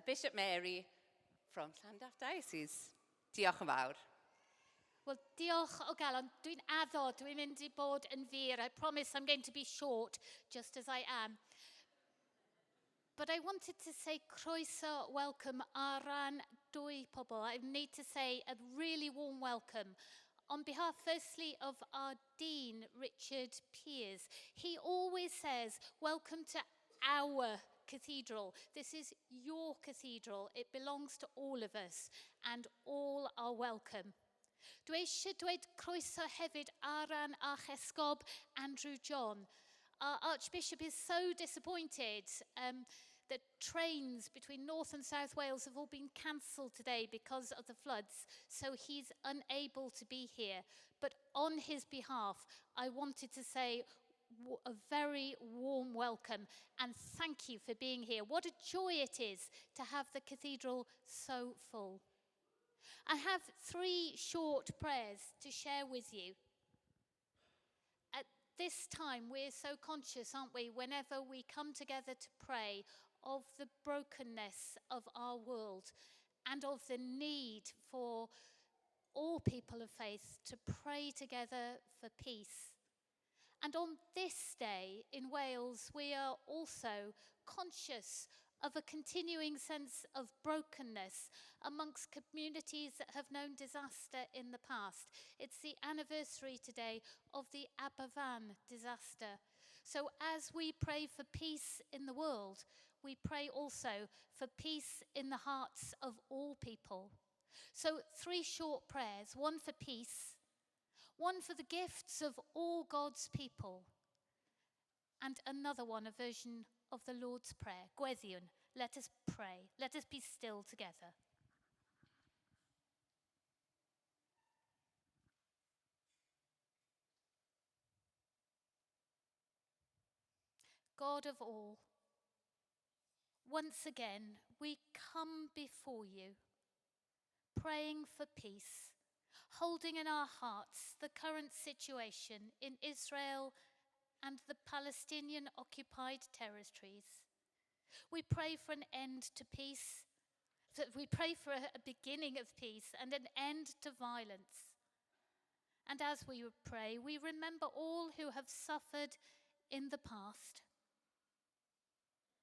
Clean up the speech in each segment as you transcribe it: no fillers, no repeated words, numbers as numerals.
Bishop Mary from Llandaff Diocese. Diolch yn fawr. Wel, diolch o galon. Dwi'n addo, dwi'n mynd i bod yn fur. I promise I'm going to be short, just as I am. But I wanted to say croeso, welcome ar ran dwy pobl. I need to say a really warm welcome. On behalf, firstly, of our Dean, Richard Peers. He always says, welcome to our cathedral. This is your cathedral. It belongs to all of us, and all are welcome. Dwi eisiau dweud croeso hefyd ar ran Arch Esgob Andrew John. Our Archbishop is so disappointed that trains between North and South Wales have all been cancelled today because of the floods, so he's unable to be here. But on his behalf, I wanted to say a very warm welcome and thank you for being here. What a joy it is to have the cathedral so full. I have 3 short prayers to share with you. At this time, we're so conscious, aren't we, whenever we come together to pray, of the brokenness of our world and of the need for all people of faith to pray together for peace. And on this day in Wales, we are also conscious of a continuing sense of brokenness amongst communities that have known disaster in the past. It's the anniversary today of the Aberfan disaster. So as we pray for peace in the world, we pray also for peace in the hearts of all people. So 3 short prayers, one for peace, one for the gifts of all God's people, and another one, a version of the Lord's Prayer, Gweddiwn. Let us pray. Let us be still together. God of all, once again, we come before you, praying for peace, holding in our hearts the current situation in Israel and the Palestinian occupied territories. We pray for an end to peace, we pray for a beginning of peace and an end to violence. And as we pray, we remember all who have suffered in the past.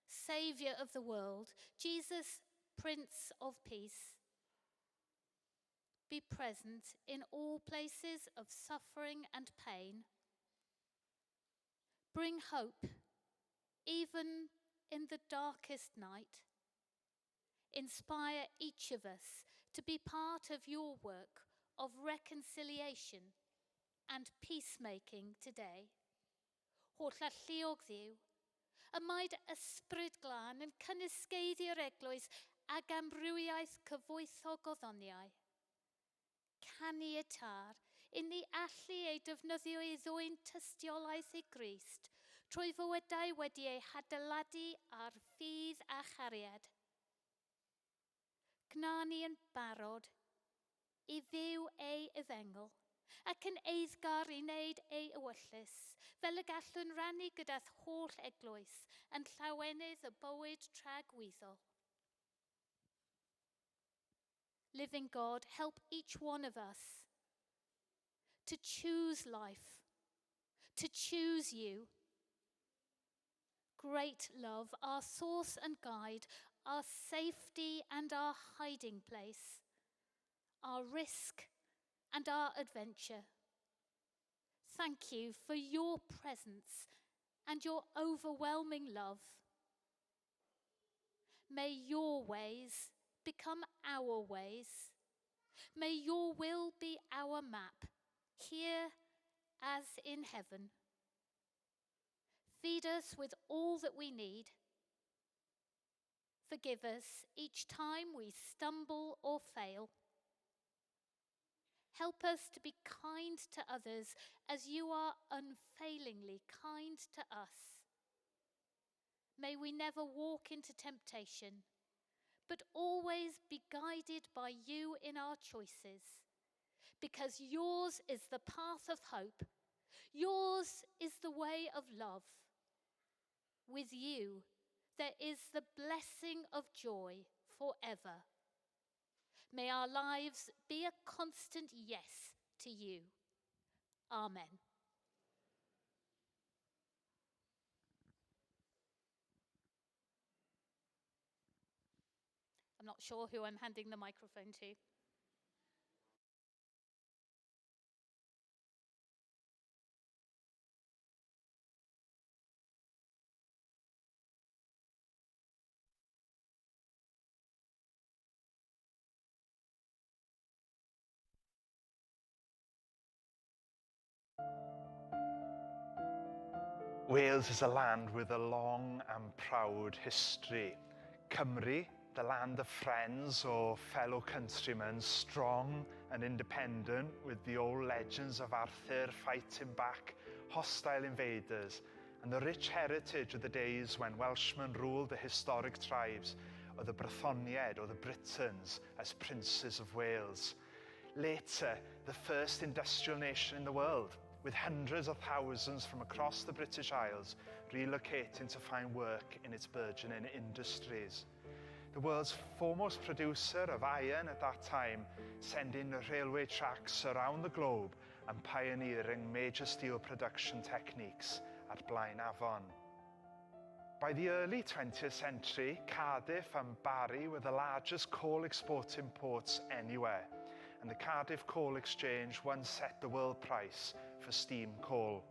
Saviour of the world, Jesus, Prince of Peace, be present in all places of suffering and pain. Bring hope, even in the darkest night. Inspire each of us to be part of your work of reconciliation and peacemaking today. Holl alluog Dduw, ymaid ysbryd glân yn cynysgeiddi'r eglwys ag amrywiaeth cyfoethog o ddoniau. Canu y tar, i ni allu ei defnyddio i ddwyn tystiolaeth i Grist, trwy fywydau wedi ei hadeiladu ar ffydd a chariad. Gna ni yn barod i fyw ei efengol, ac yn eiddgar i wneud ei ewyllus, fel y gallwn rannu gyda'r holl eglwys yn llawenydd y bywyd tragweddol. Living God, help each one of us to choose life, to choose you. Great love, our source and guide, our safety and our hiding place, our risk and our adventure. Thank you for your presence and your overwhelming love. May your ways become our ways. May your will be our map, here as in heaven. Feed us with all that we need. Forgive us each time we stumble or fail. Help us to be kind to others as you are unfailingly kind to us. May we never walk into temptation, but always be guided by you in our choices, because yours is the path of hope. Yours is the way of love. With you, there is the blessing of joy forever. May our lives be a constant yes to you. Amen. I'm not sure who I'm handing the microphone to. Wales is a land with a long and proud history. Cymru, the land of friends or fellow countrymen, strong and independent, with the old legends of Arthur fighting back hostile invaders, and the rich heritage of the days when Welshmen ruled the historic tribes of the Brythoniaid or the Britons as princes of Wales. Later, the first industrial nation in the world, with hundreds of thousands from across the British Isles relocating to find work in its burgeoning industries. The world's foremost producer of iron at that time, sending railway tracks around the globe and pioneering major steel production techniques at Blaenavon. By the early 20th century, Cardiff and Barry were the largest coal exporting ports anywhere, and the Cardiff Coal Exchange once set the world price for steam coal.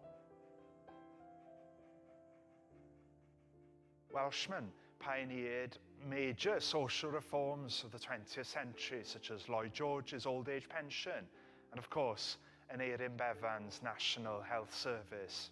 Welshmen pioneered major social reforms of the 20th century, such as Lloyd George's old age pension, and of course, Aneurin Bevan's National Health Service.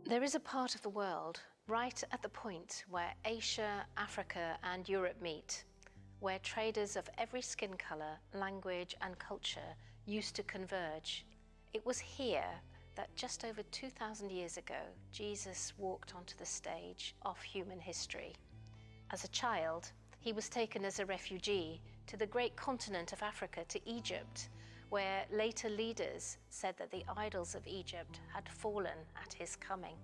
There is a part of the world right at the point where Asia, Africa, and Europe meet, where traders of every skin color, language, and culture used to converge. It was here that just over 2,000 years ago, Jesus walked onto the stage of human history. As a child, he was taken as a refugee to the great continent of Africa, to Egypt, where later leaders said that the idols of Egypt had fallen at his coming.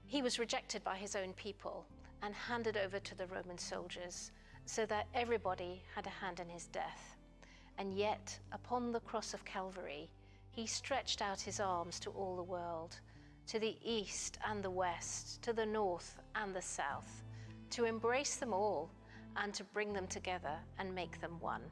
He was rejected by his own people and handed over to the Roman soldiers, so that everybody had a hand in his death. And yet, upon the cross of Calvary, he stretched out his arms to all the world, to the east and the west, to the north and the south, to embrace them all and to bring them together and make them one.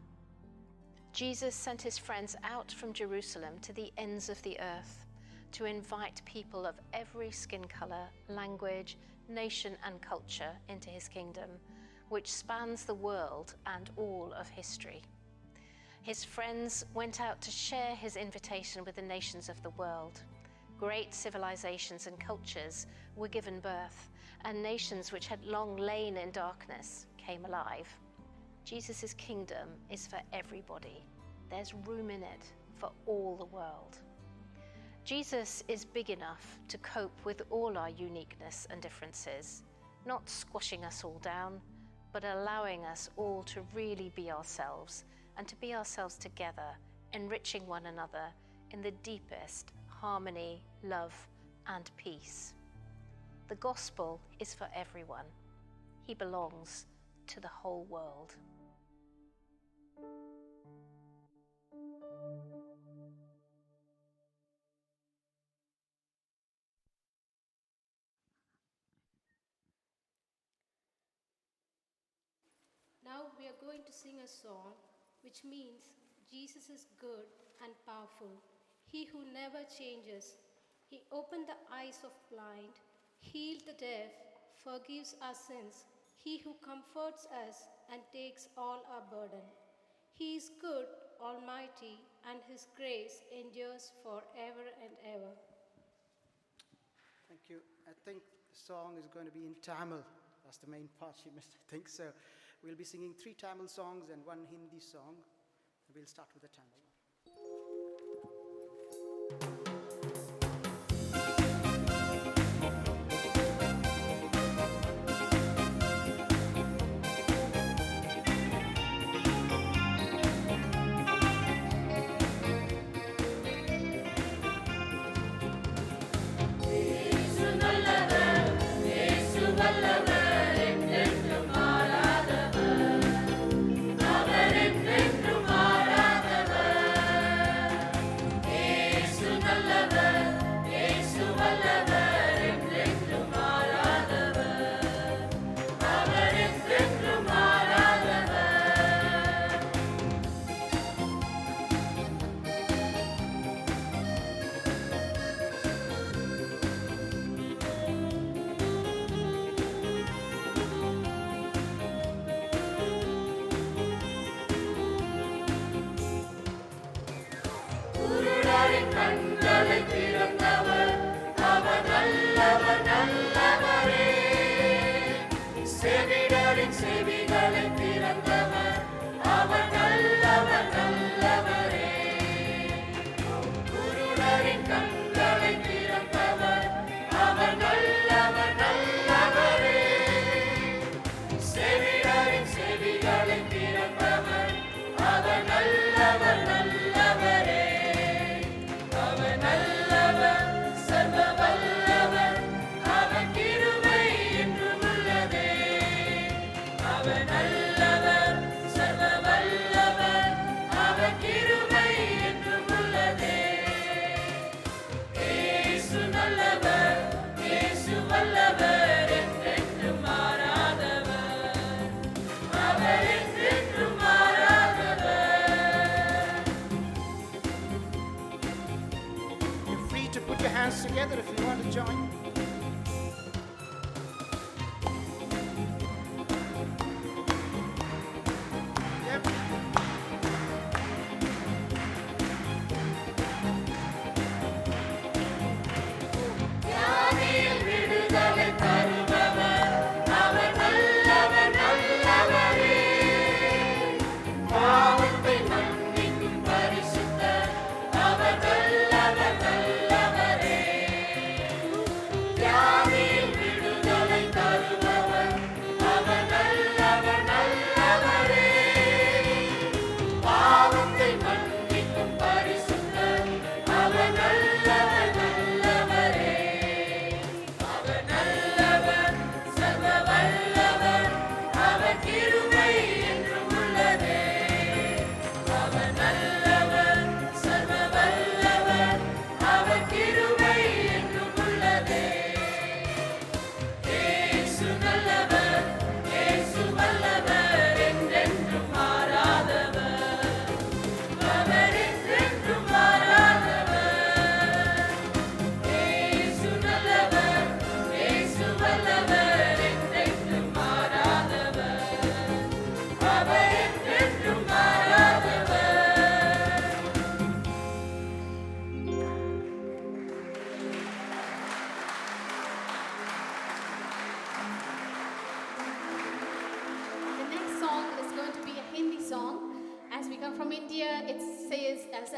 Jesus sent his friends out from Jerusalem to the ends of the earth to invite people of every skin color, language, nation, and culture into his kingdom, which spans the world and all of history. His friends went out to share his invitation with the nations of the world. Great civilizations and cultures were given birth, and nations which had long lain in darkness came alive. Jesus' kingdom is for everybody. There's room in it for all the world. Jesus is big enough to cope with all our uniqueness and differences, not squashing us all down, but allowing us all to really be ourselves, and to be ourselves together, enriching one another in the deepest harmony, love, and peace. The gospel is for everyone. He belongs to the whole world. Now we are going to sing a song which means Jesus is good and powerful, he who never changes. He opened the eyes of blind, healed the deaf, forgives our sins, he who comforts us and takes all our burden. He is good, almighty, and his grace endures forever and ever. Thank you. I think the song is going to be in Tamil. That's the main part she missed, I think. So we'll be singing 3 Tamil songs and 1 Hindi song. We'll start with the Tamil one. Together if you want to join. Yep. Yahweh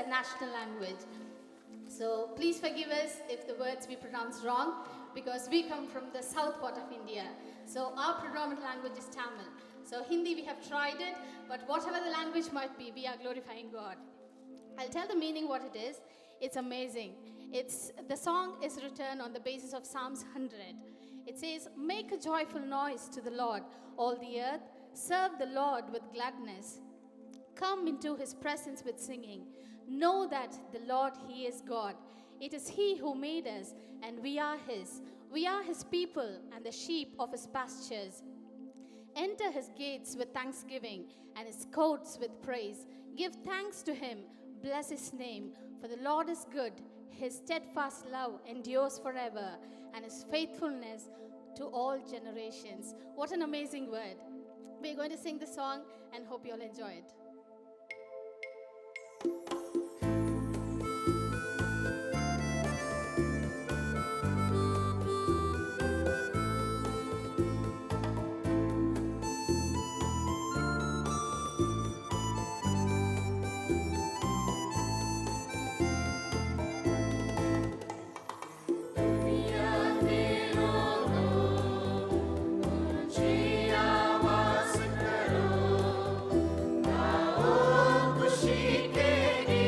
a national language. So please forgive us if the words we pronounce wrong, because we come from the south part of India. So our predominant language is Tamil. So Hindi, we have tried it, but whatever the language might be, we are glorifying God. I'll tell the meaning what it is. It's amazing. The song is written on the basis of Psalms 100. It says, "Make a joyful noise to the Lord, all the earth. Serve the Lord with gladness. Come into his presence with singing. Know that the Lord, he is God. It is he who made us, and we are his. We are his people and the sheep of his pastures. Enter his gates with thanksgiving and his courts with praise. Give thanks to him. Bless his name. For the Lord is good. His steadfast love endures forever, and his faithfulness to all generations." What an amazing word. We're going to sing the song and hope you'll enjoy it. खुशी के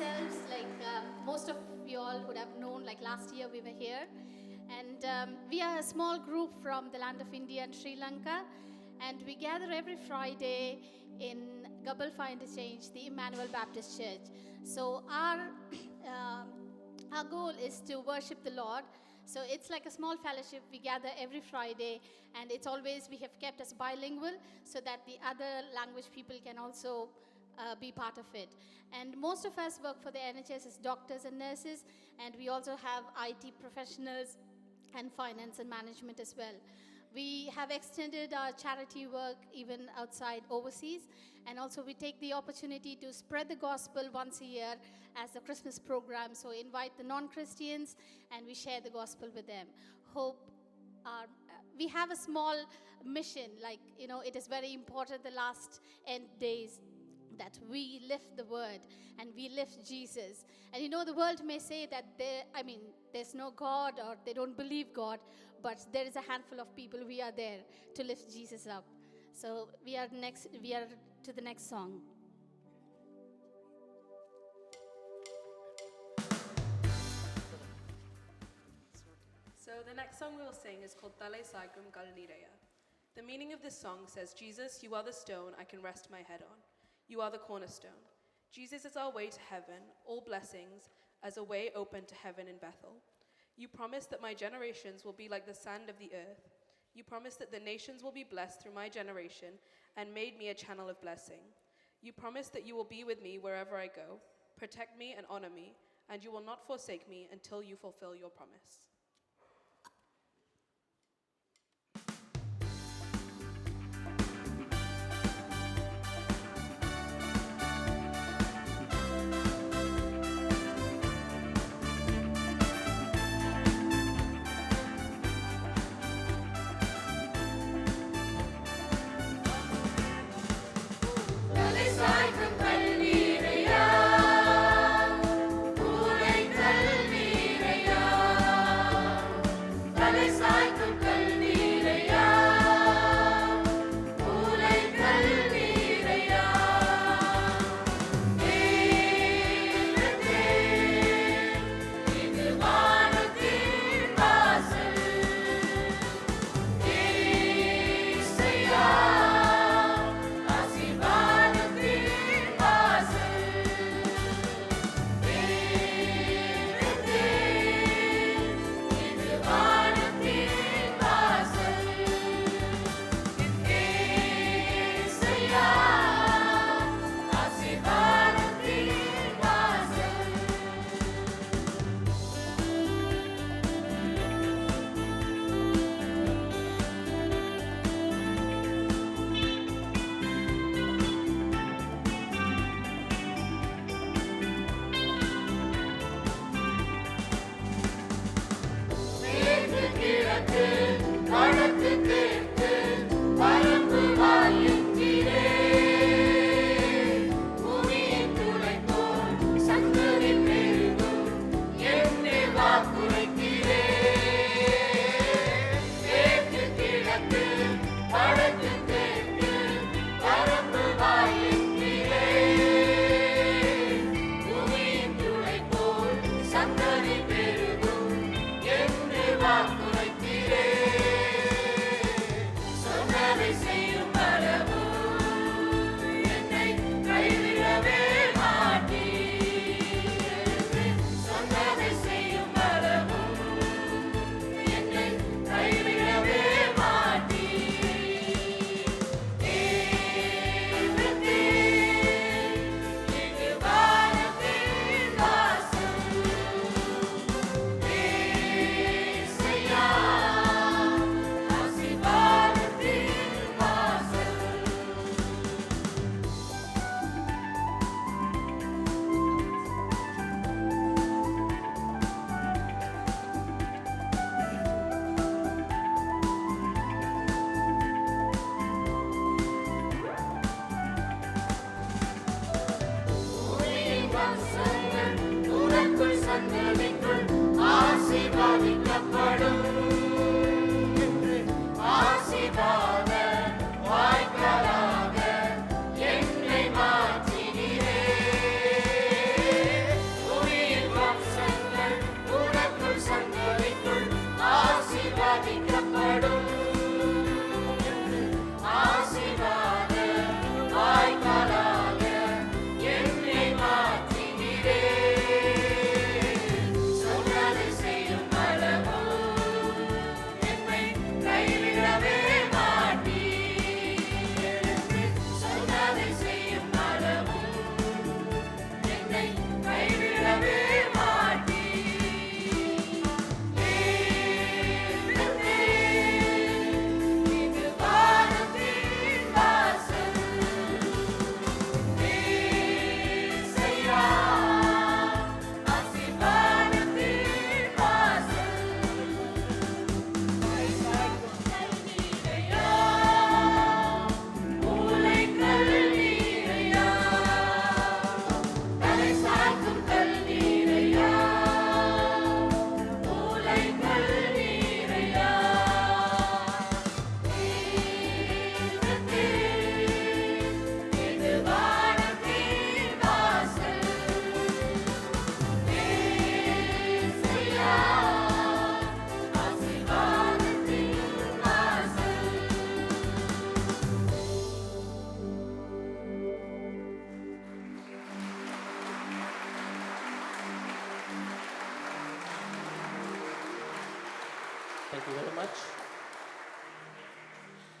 ourselves, most of you all would have known, last year we were here. And we are a small group from the land of India and Sri Lanka. And we gather every Friday in Gabalfa Interchange, the Emmanuel Baptist Church. So our goal is to worship the Lord. So it's like a small fellowship. We gather every Friday, and it's always, we have kept us bilingual so that the other language people can also be part of it. And most of us work for the NHS as doctors and nurses, and we also have IT professionals and finance and management as well. We have extended our charity work even outside overseas, and also we take the opportunity to spread the gospel once a year as a Christmas program. So invite the non-Christians and we share the gospel with them. We have a small mission, it is very important the last end days that we lift the word and we lift Jesus. And the world may say that there's no God or they don't believe God, but there is a handful of people, we are there to lift Jesus up. So we are to the next song. So the next song we will sing is called Tale Sagrum Galnireya. The meaning of this song says, Jesus, you are the stone I can rest my head on. You are the cornerstone. Jesus is our way to heaven, all blessings as a way open to heaven in Bethel. You promise that my generations will be like the sand of the earth. You promise that the nations will be blessed through my generation and made me a channel of blessing. You promise that you will be with me wherever I go, protect me and honor me, and you will not forsake me until you fulfill your promise. Tale Sagrum Galnireya, Thank you very much.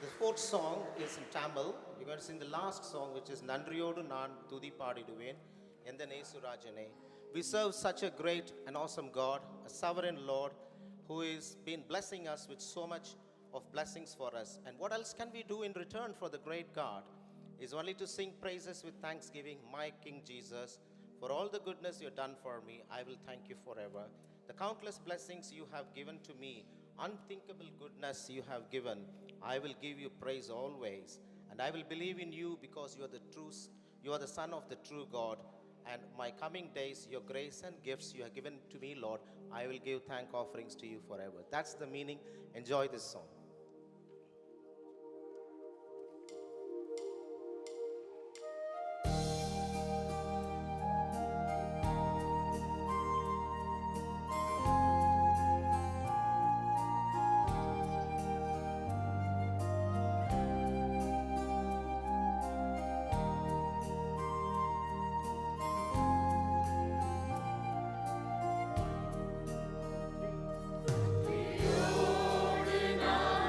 The fourth song is in Tamil. We're going to sing the last song, which is Nandriyodu Naan Thudi Paadiduven Endane Surajane. We serve such a great and awesome God, a sovereign Lord, who is been blessing us with so much of blessings for us. And what else can we do in return for the great God? Is only to sing praises with thanksgiving, my King Jesus. For all the goodness you have done for me, I will thank you forever. The countless blessings you have given to me, unthinkable goodness you have given, I will give you praise always. And I will believe in you because you are the truth, you are the Son of the true God. And my coming days, your grace and gifts you have given to me, Lord, I will give thank offerings to you forever. That's the meaning. Enjoy this song. Ordinary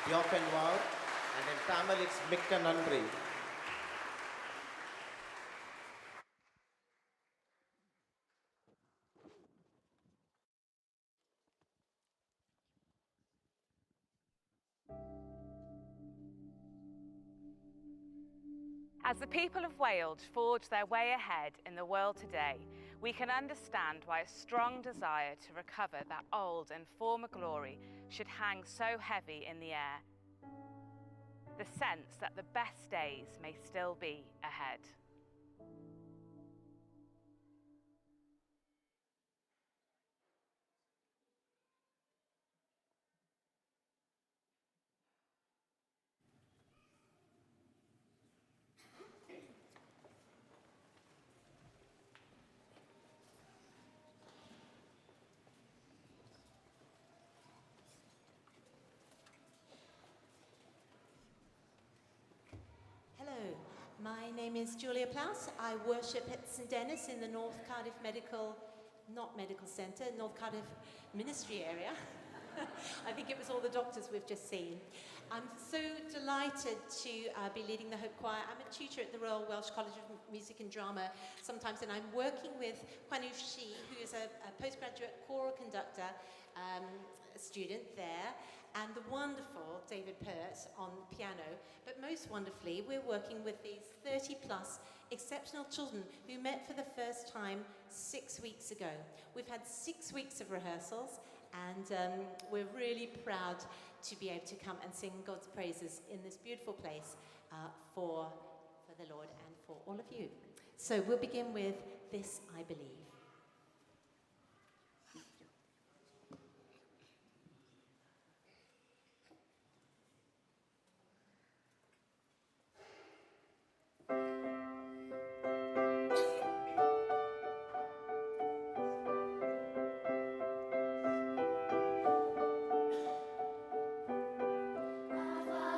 Yochen Wow, and in Tamil it's Mikka Nandri. As the people of Wales forge their way ahead in the world today, we can understand why a strong desire to recover that old and former glory should hang so heavy in the air. The sense that the best days may still be ahead. Hello, my name is Julia Plaus. I worship at St Dennis in the North Cardiff not medical centre, North Cardiff ministry area. I think it was all the doctors we've just seen. I'm so delighted to be leading the Hope Choir. I'm a tutor at the Royal Welsh College of Music and Drama sometimes, and I'm working with Huanu Shi, who is a postgraduate choral conductor student there, and the wonderful David Pert on piano. But most wonderfully, we're working with these 30 plus exceptional children who met for the first time 6 weeks ago. We've had 6 weeks of rehearsals, and we're really proud to be able to come and sing God's praises in this beautiful place for the Lord and for all of you. So we'll begin with This I Believe.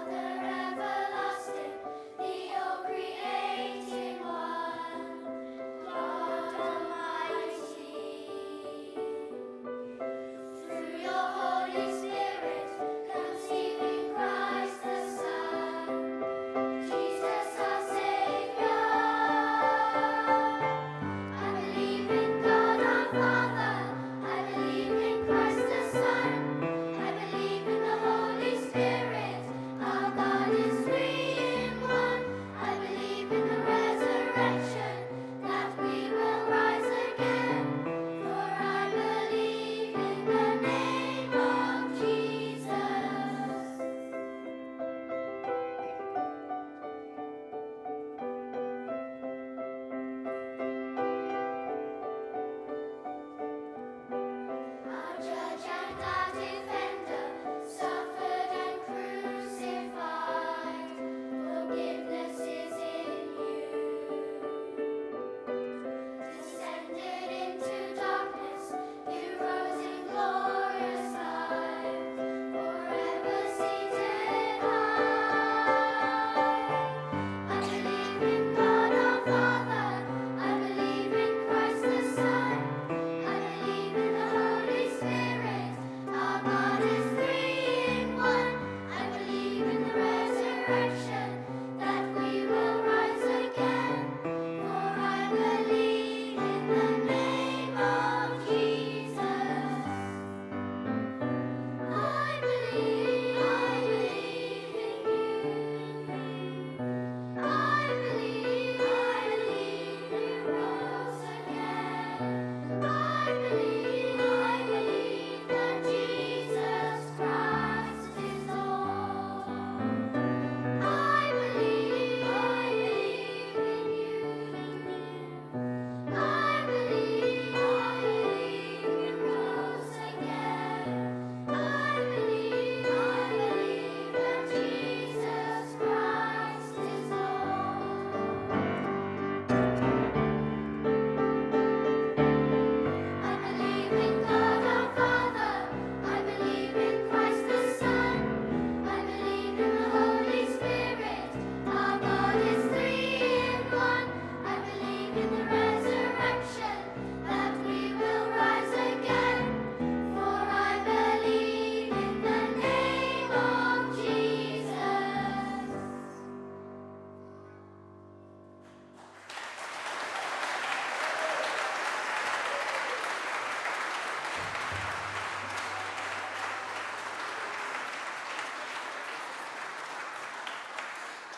Everlasting, the all-creating one, God Almighty.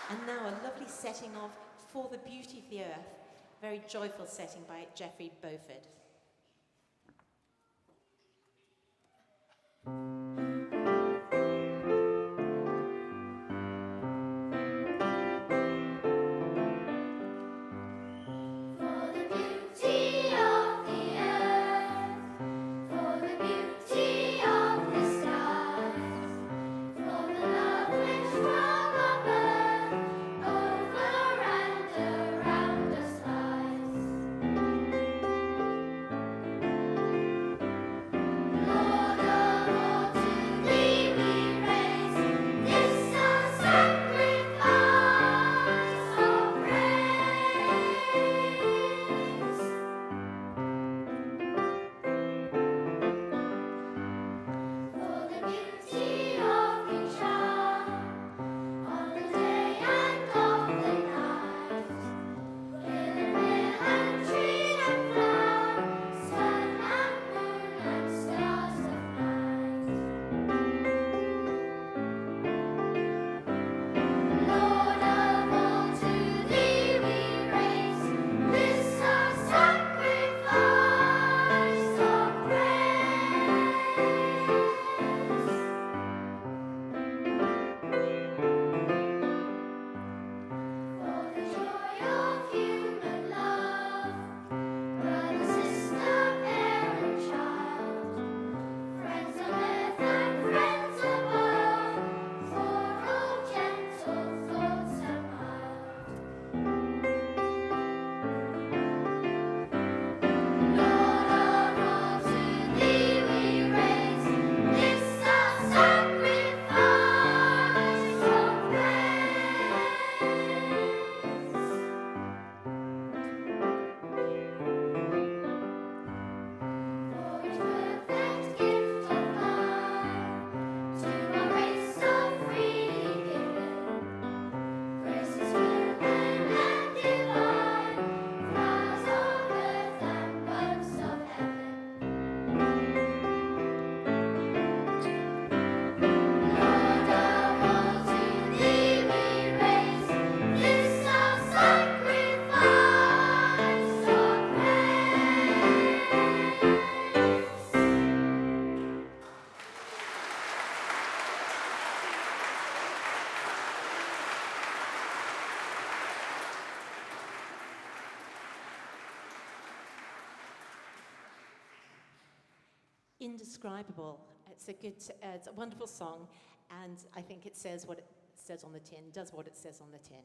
And now a lovely setting of For the Beauty of the Earth, very joyful setting by Geoffrey Beauford. Indescribable. It's a wonderful song, and I think it says what it says on the tin, does what it says on the tin.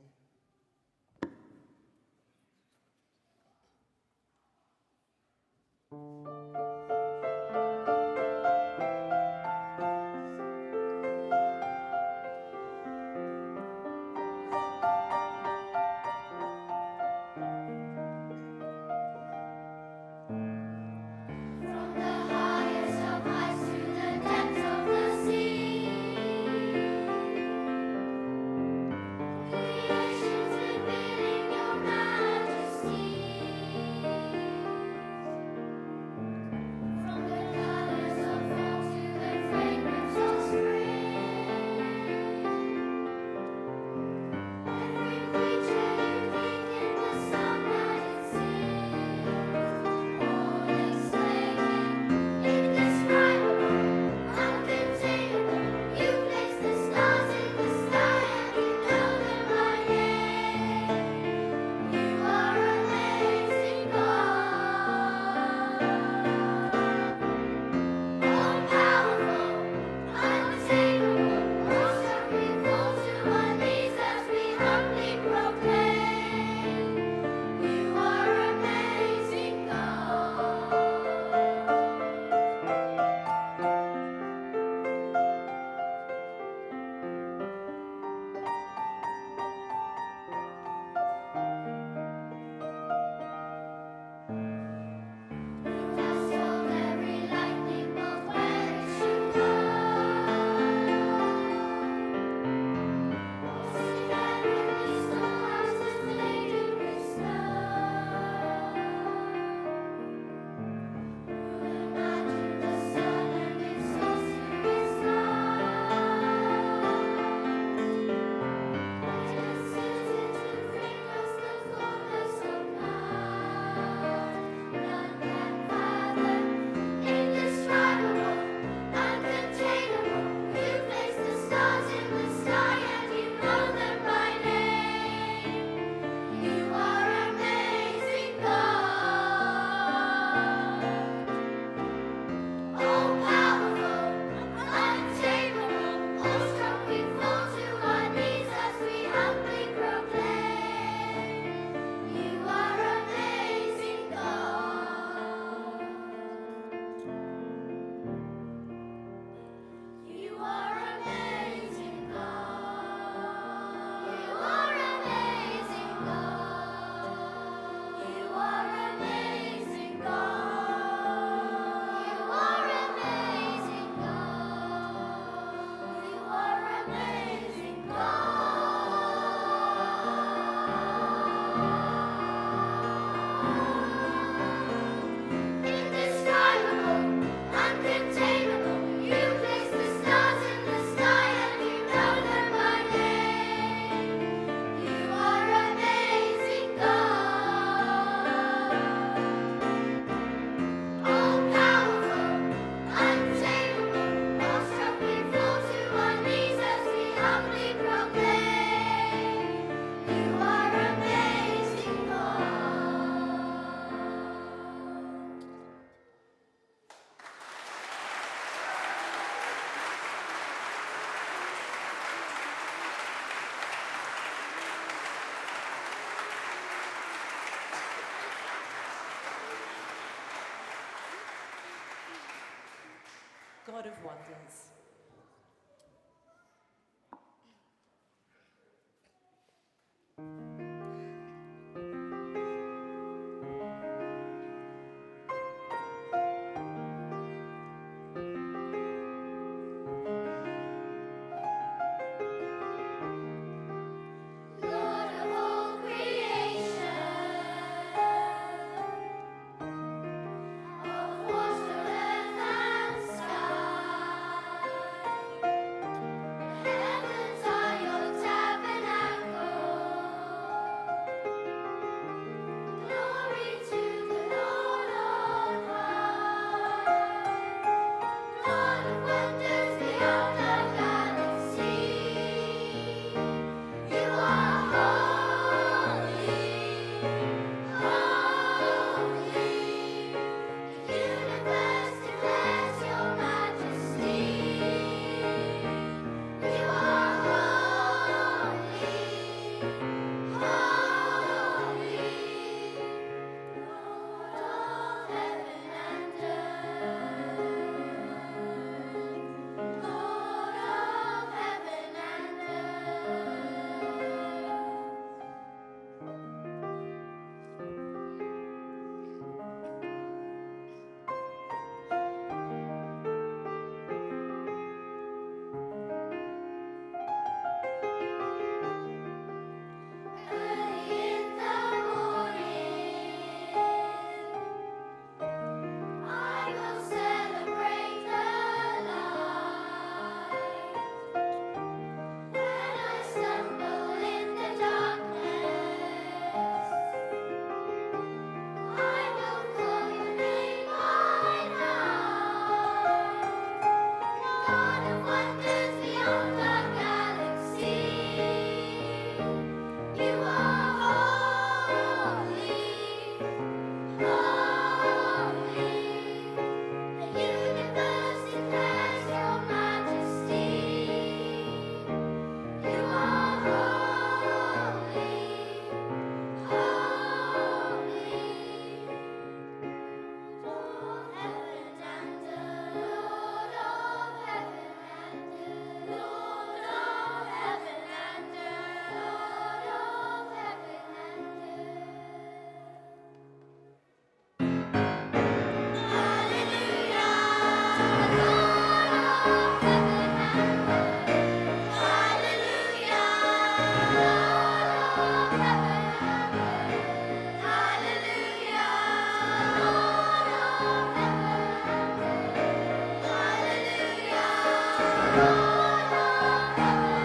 God of wonders. Lord of all creation, of water, earth, and sky, the heavens are your tabernacle. Glory to the Lord on high. God of wonders beyond the galaxy. You are holy, holy. The universe declares your majesty. You are holy, holy. Lord of heaven and earth. Lord of heaven and earth. Early in the morning, I will celebrate the light. When I stumble in the darkness, I will call your name on high. God of wonders beyond the galaxy. You are holy, holy. The universe declares your majesty. You are holy, holy. Lord of heaven and earth. Lord of heaven and earth. Lord of heaven and earth. Lord of heaven and earth. Hallelujah. Lord of heaven and earth. Hallelujah. Lord of heaven and earth. Hallelujah. Lord of heaven and earth. Hallelujah. Lord of heaven.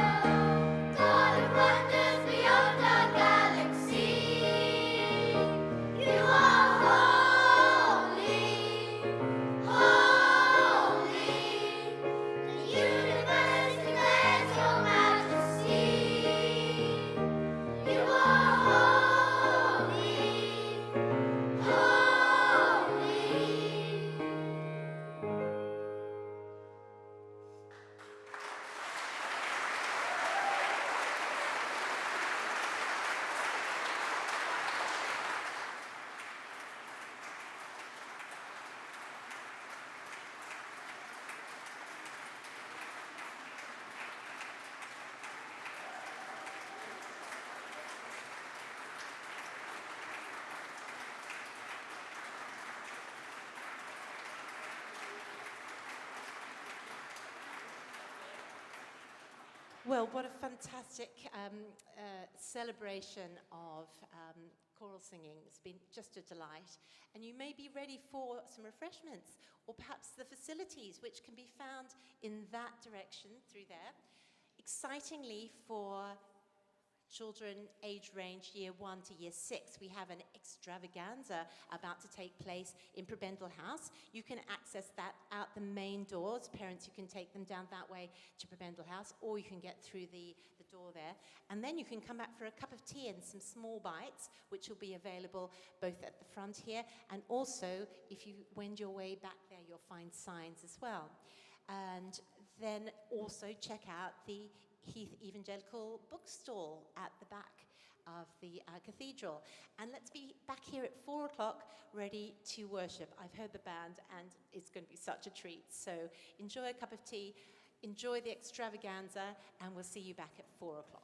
God of wonders beyond the galaxy. You are holy, holy. The universe declares your majesty. You are holy, holy. Well, what a fantastic celebration of choral singing. It's been just a delight. And you may be ready for some refreshments or perhaps the facilities which can be found in that direction through there. Excitingly, for children age range year 1 to year 6, we have an extravaganza about to take place in Prebendal House. You can access that out the main doors. Parents, you can take them down that way to Prebendal House, or you can get through the door there. And then you can come back for a cup of tea and some small bites, which will be available both at the front here, and also if you wend your way back there, you'll find signs as well. And then also check out the Heath Evangelical Bookstall at the back. of the cathedral. And let's be back here at 4 o'clock, ready to worship. I've heard the band, and it's going to be such a treat. So enjoy a cup of tea, enjoy the extravaganza, and we'll see you back at 4 o'clock.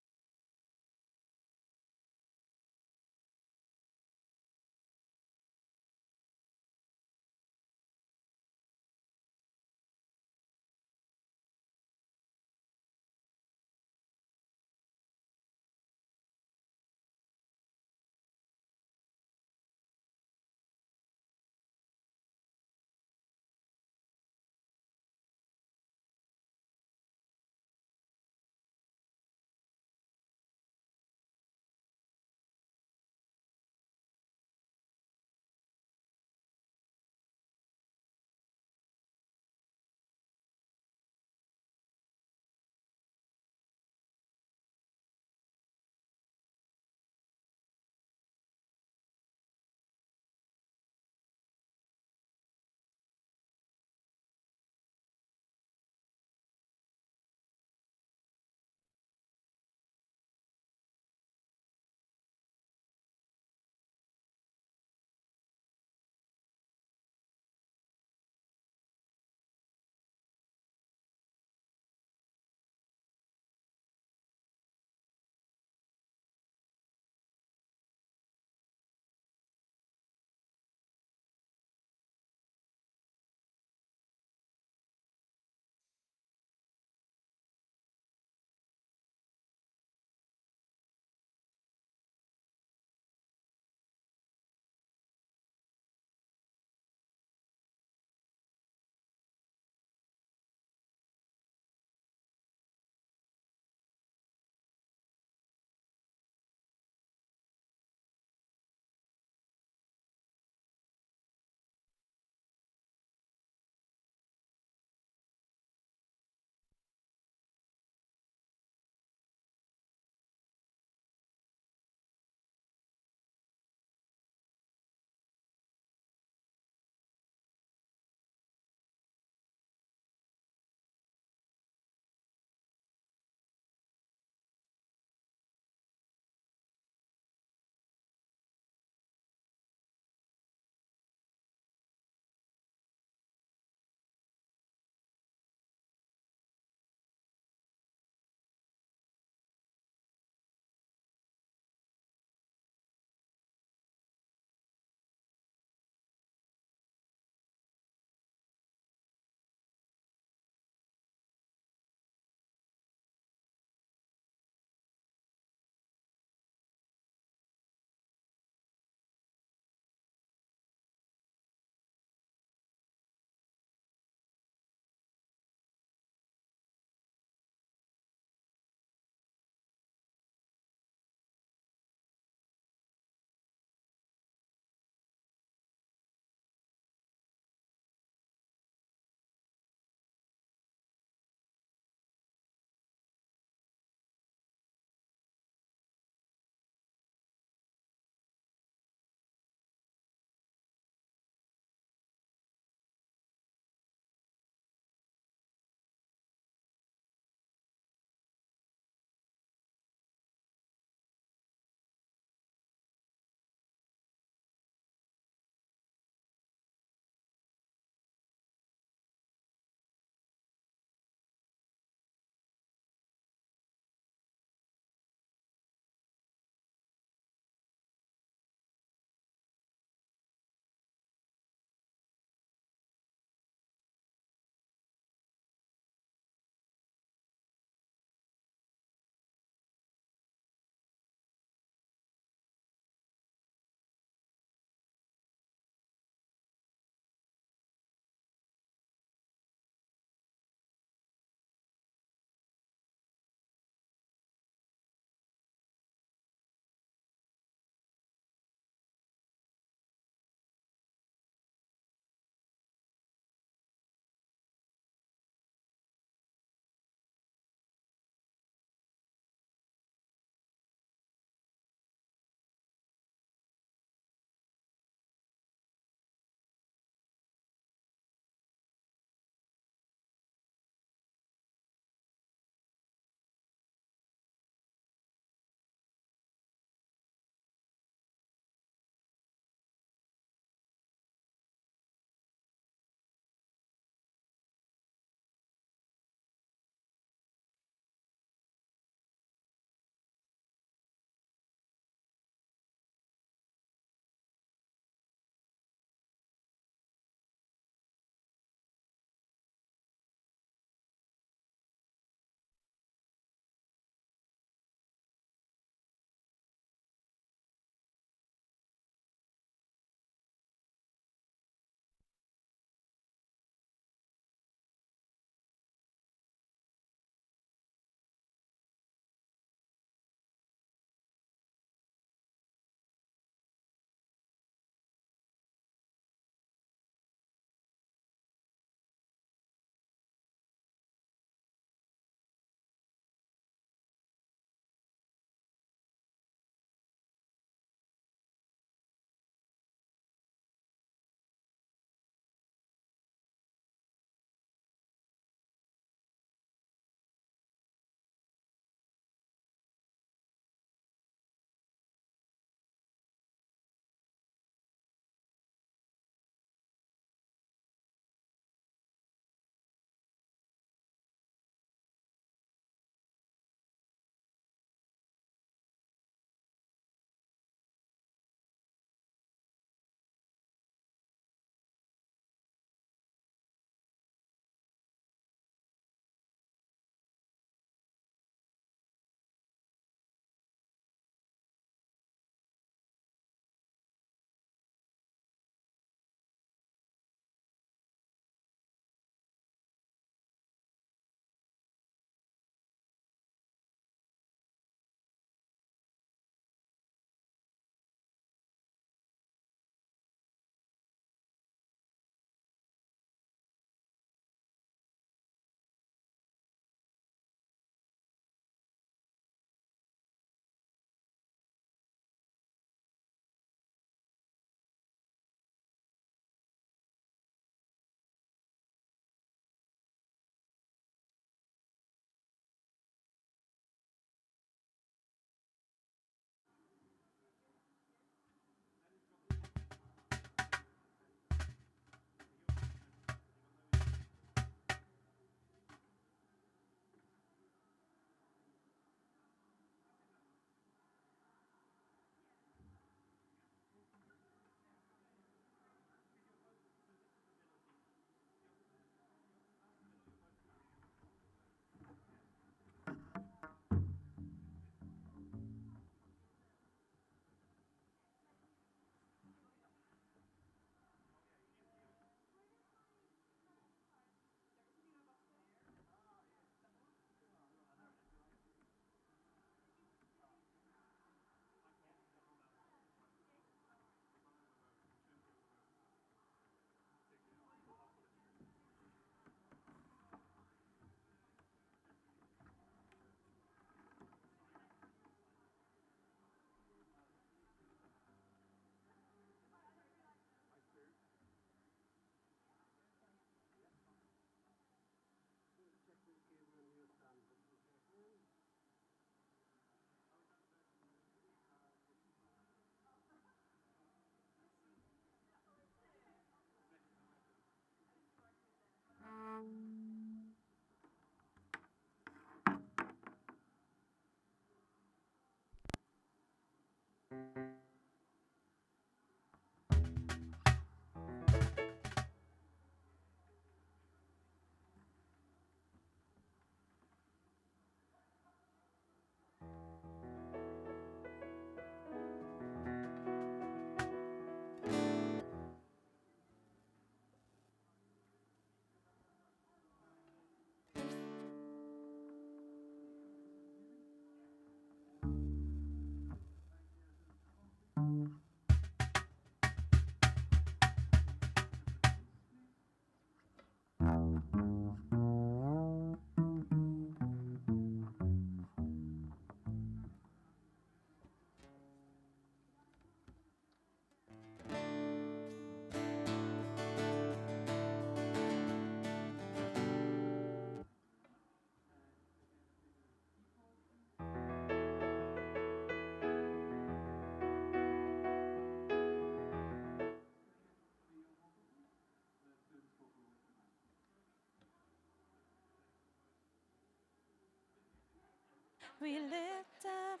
we lift up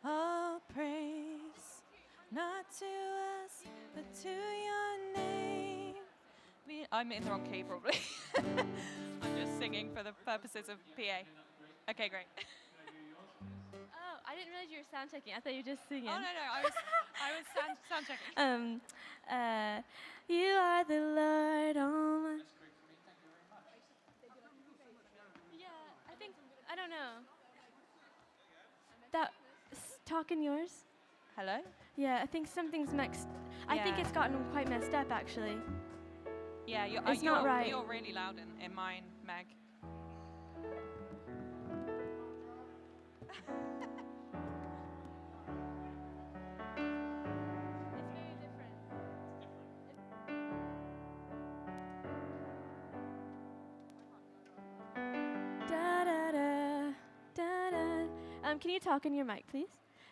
all praise, not to us, but to your name. I'm in the wrong key, probably. I'm just singing for the purposes of PA. Okay, great. Oh, I didn't realize you were sound checking. I thought you were just singing. Oh, no, I was sound checking. You are the Lord Almighty. Yeah, I don't know. Talking yours? Hello? Yeah, I think something's mixed. I think Yeah. it's gotten quite messed up, actually. Yeah, It's not right. You're really loud in mine, Meg. Da da da da da. Can you talk in your mic, please?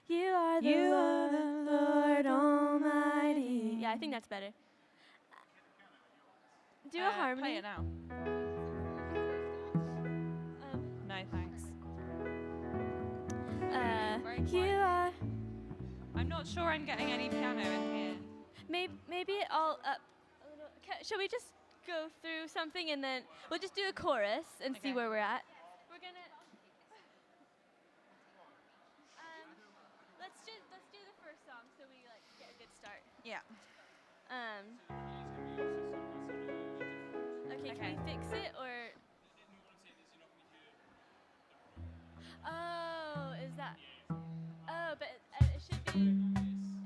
You are the You are Lord, the Lord Almighty. Yeah, I think that's better. Do a harmony. Play it now. No, thanks. You are. I'm not sure I'm getting any piano in here. Maybe all up a little. Shall we just go through something and then we'll just do a chorus and see Okay. where we're at? We're gonna. Let's do the first song so we get a good start. Yeah. Okay, can we fix it or? Oh, is that? Oh, but it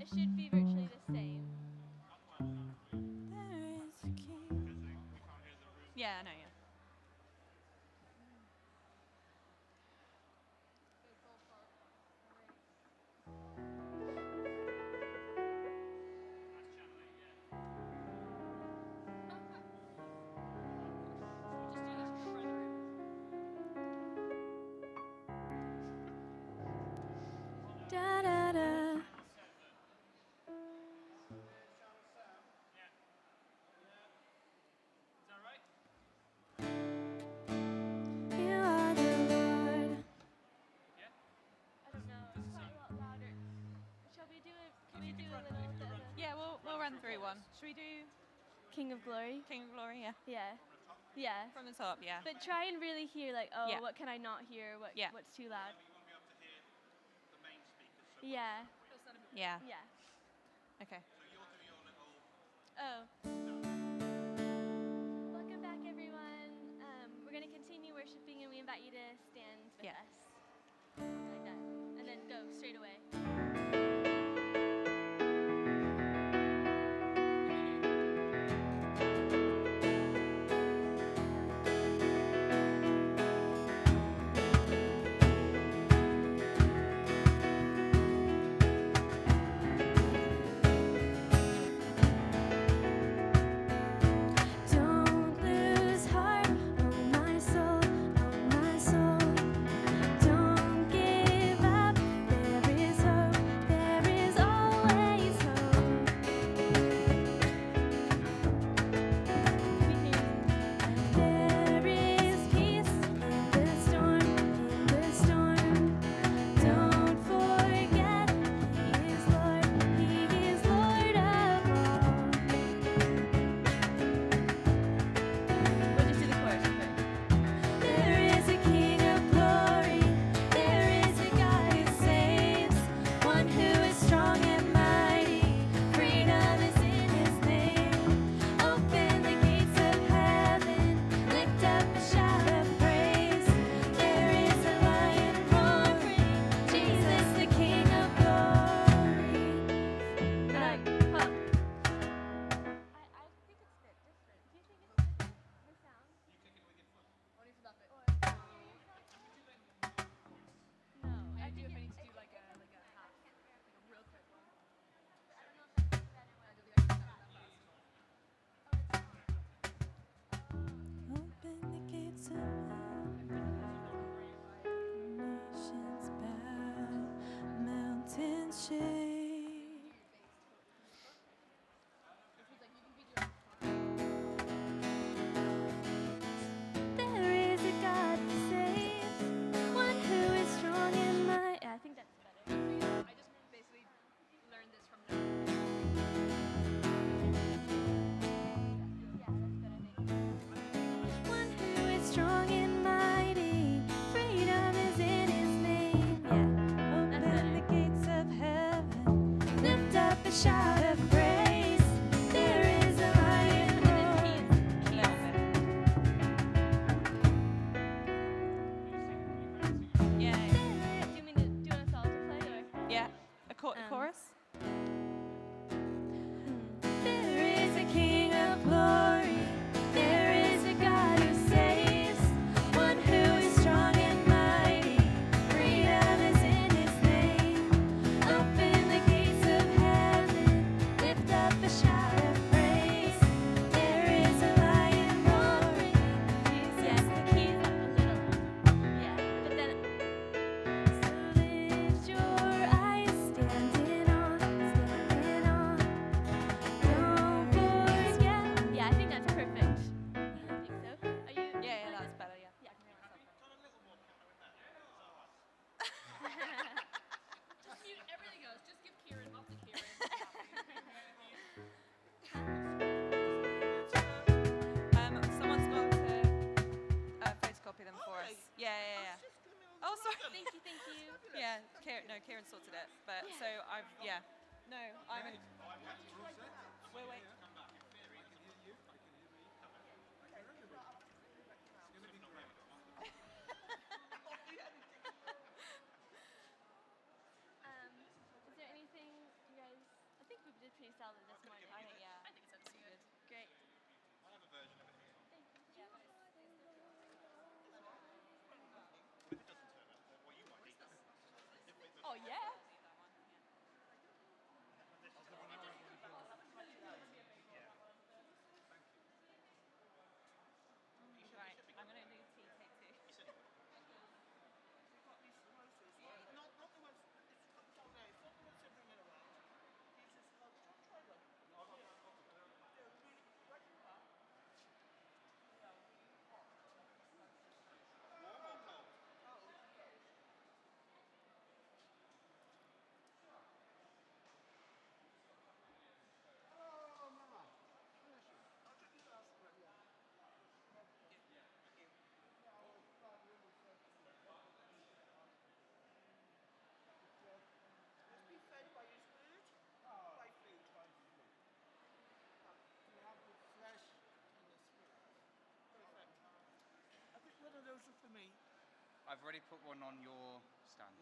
should be virtually the same. There is a king. Yeah, I know, yeah. Da da da. You are the Lord. I don't know. It's quite a lot louder. Shall we do it? Can we do a little bit of a Yeah, we'll run through one. Should we do King of Glory? King of Glory? Yeah. Yeah. Yeah. From the top, yeah. But try and really hear Yeah. what can I not hear? What's too loud? Yeah. Yeah. Yeah. Okay. Oh. Welcome back, everyone. We're going to continue worshiping, and we invite you to stand with Yeah. us. Like that. And then go straight away. Don't lose heart, oh my soul, oh my soul. Don't give up, there is hope, there is always hope. There is peace in the storm, in the storm. Don't forget, He is Lord of all. We'll just do the chorus. There is a King of glory. There is a God who saves. One who is strong and mighty. Freedom is in His name. Open the gates of heaven. Lift up a shout of praise. There is a lion roaring. Jesus, the King of glory. I think it's a bit different. Do you think it's different? The sound? No, I do if I need to do like a half, like a real quick one. I don't know if that's better when I do the Open the gates of heaven. Nations bow, mountains shake. There is a God who saves, one who is strong and chorus? There is a King of glory. There is a God who saves. One who is strong and mighty. Freedom is in his name. Open the gates of heaven. Lift up a shout of praise. There is a lion roaring. Yes, the keys up a little. Yeah, but then. So lift your eyes, standing on. Don't forget. Yeah, I think that's perfect. I think so. Are you? Yeah, that's better. Yeah. Yeah. Just mute everything else. Just give Kieran off to Kieran. Someone's got to photocopy them for us. Yeah. Oh, sorry. Thank you. Yeah, Kieran sorted it. But so No, I'm in. Wait. Is there anything you guys? I think we did pretty solid this morning. I think it's good. Great. Oh, yeah. Right, I'm going to do T, take two. I've already put one on your stand.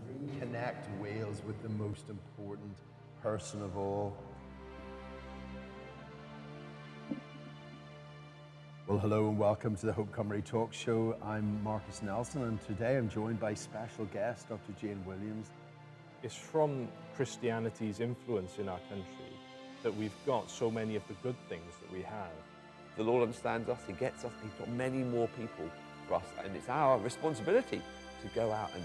Reconnect Wales with the most important person of all. Well, hello and welcome to the Hope Cymru Talk Show. I'm Marcus Nelson, and today I'm joined by special guest Dr. Jane Williams. It's from Christianity's influence in our country that we've got so many of the good things that we have. The Lord understands us, He gets us, He's got many more people for us, and it's our responsibility to go out and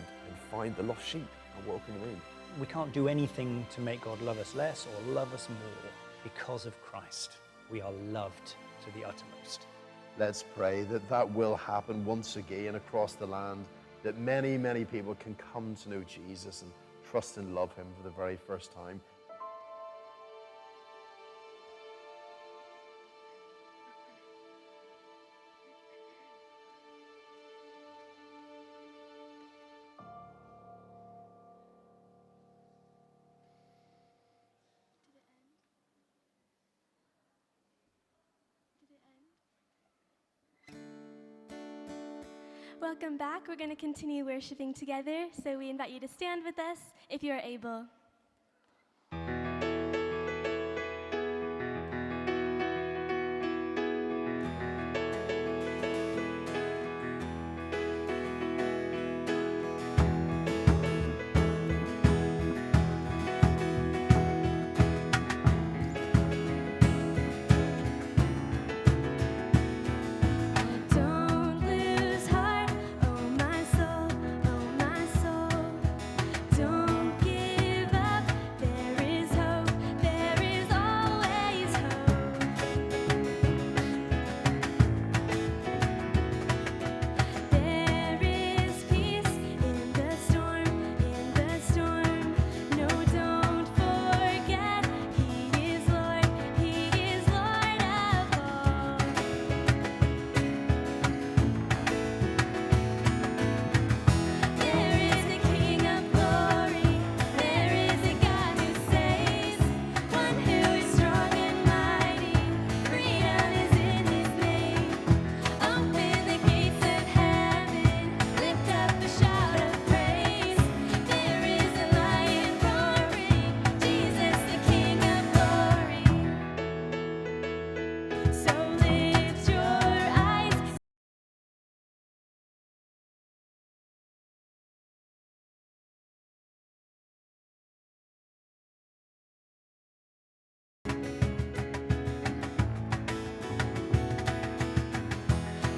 find the lost sheep and welcome them in. We can't do anything to make God love us less or love us more because of Christ. We are loved to the uttermost. Let's pray that that will happen once again across the land, that many, many people can come to know Jesus and trust and love Him for the very first time. Welcome back. We're going to continue worshiping together, so we invite you to stand with us if you are able. Don't lose heart, oh my soul, oh my soul. Don't give up, there is hope, there is always hope. There is peace in the storm, in the storm. No, don't forget, He is Lord of all. There is a King of glory, there is a God who saves, one who is strong and mighty, freedom is in His name. Open the gates of heaven, lift up a shout of praise. There is a lion roaring, Jesus the King of glory. So lift your eyes.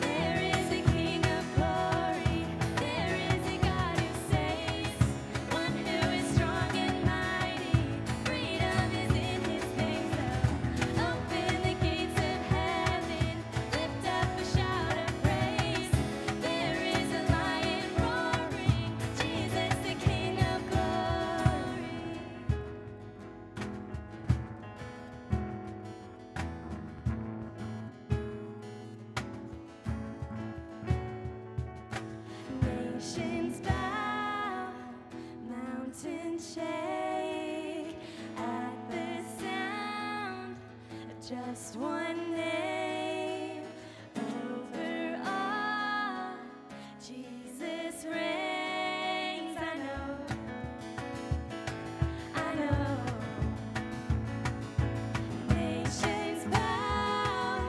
There is a King of glory, there is a God who saves, one who is strong and mighty, freedom is in His name. So open the gates of heaven, lift up a shout of praise. There is a lion roaring, Jesus the King of glory. Nations bow, mountains shake at the sound of just one name. Over all, Jesus reigns. I know. Nations bow,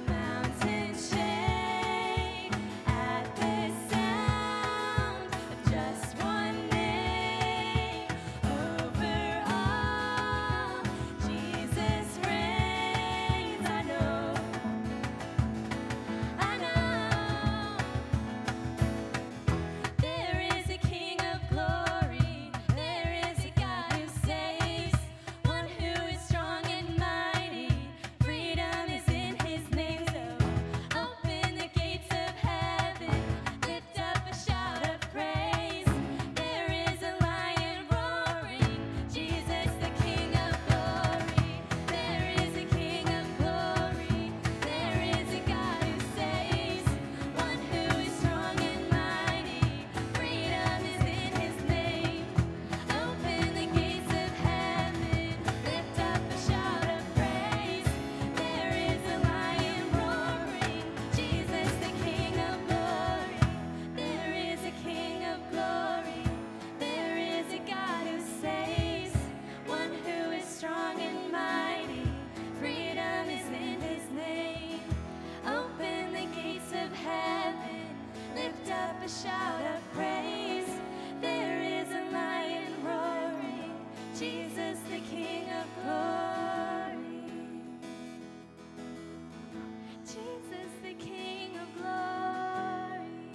mountains shake at the sound of just one name. Over all, Jesus reigns. I know. a shout of praise. There is a lion roaring, Jesus the King of glory. Jesus the King of glory.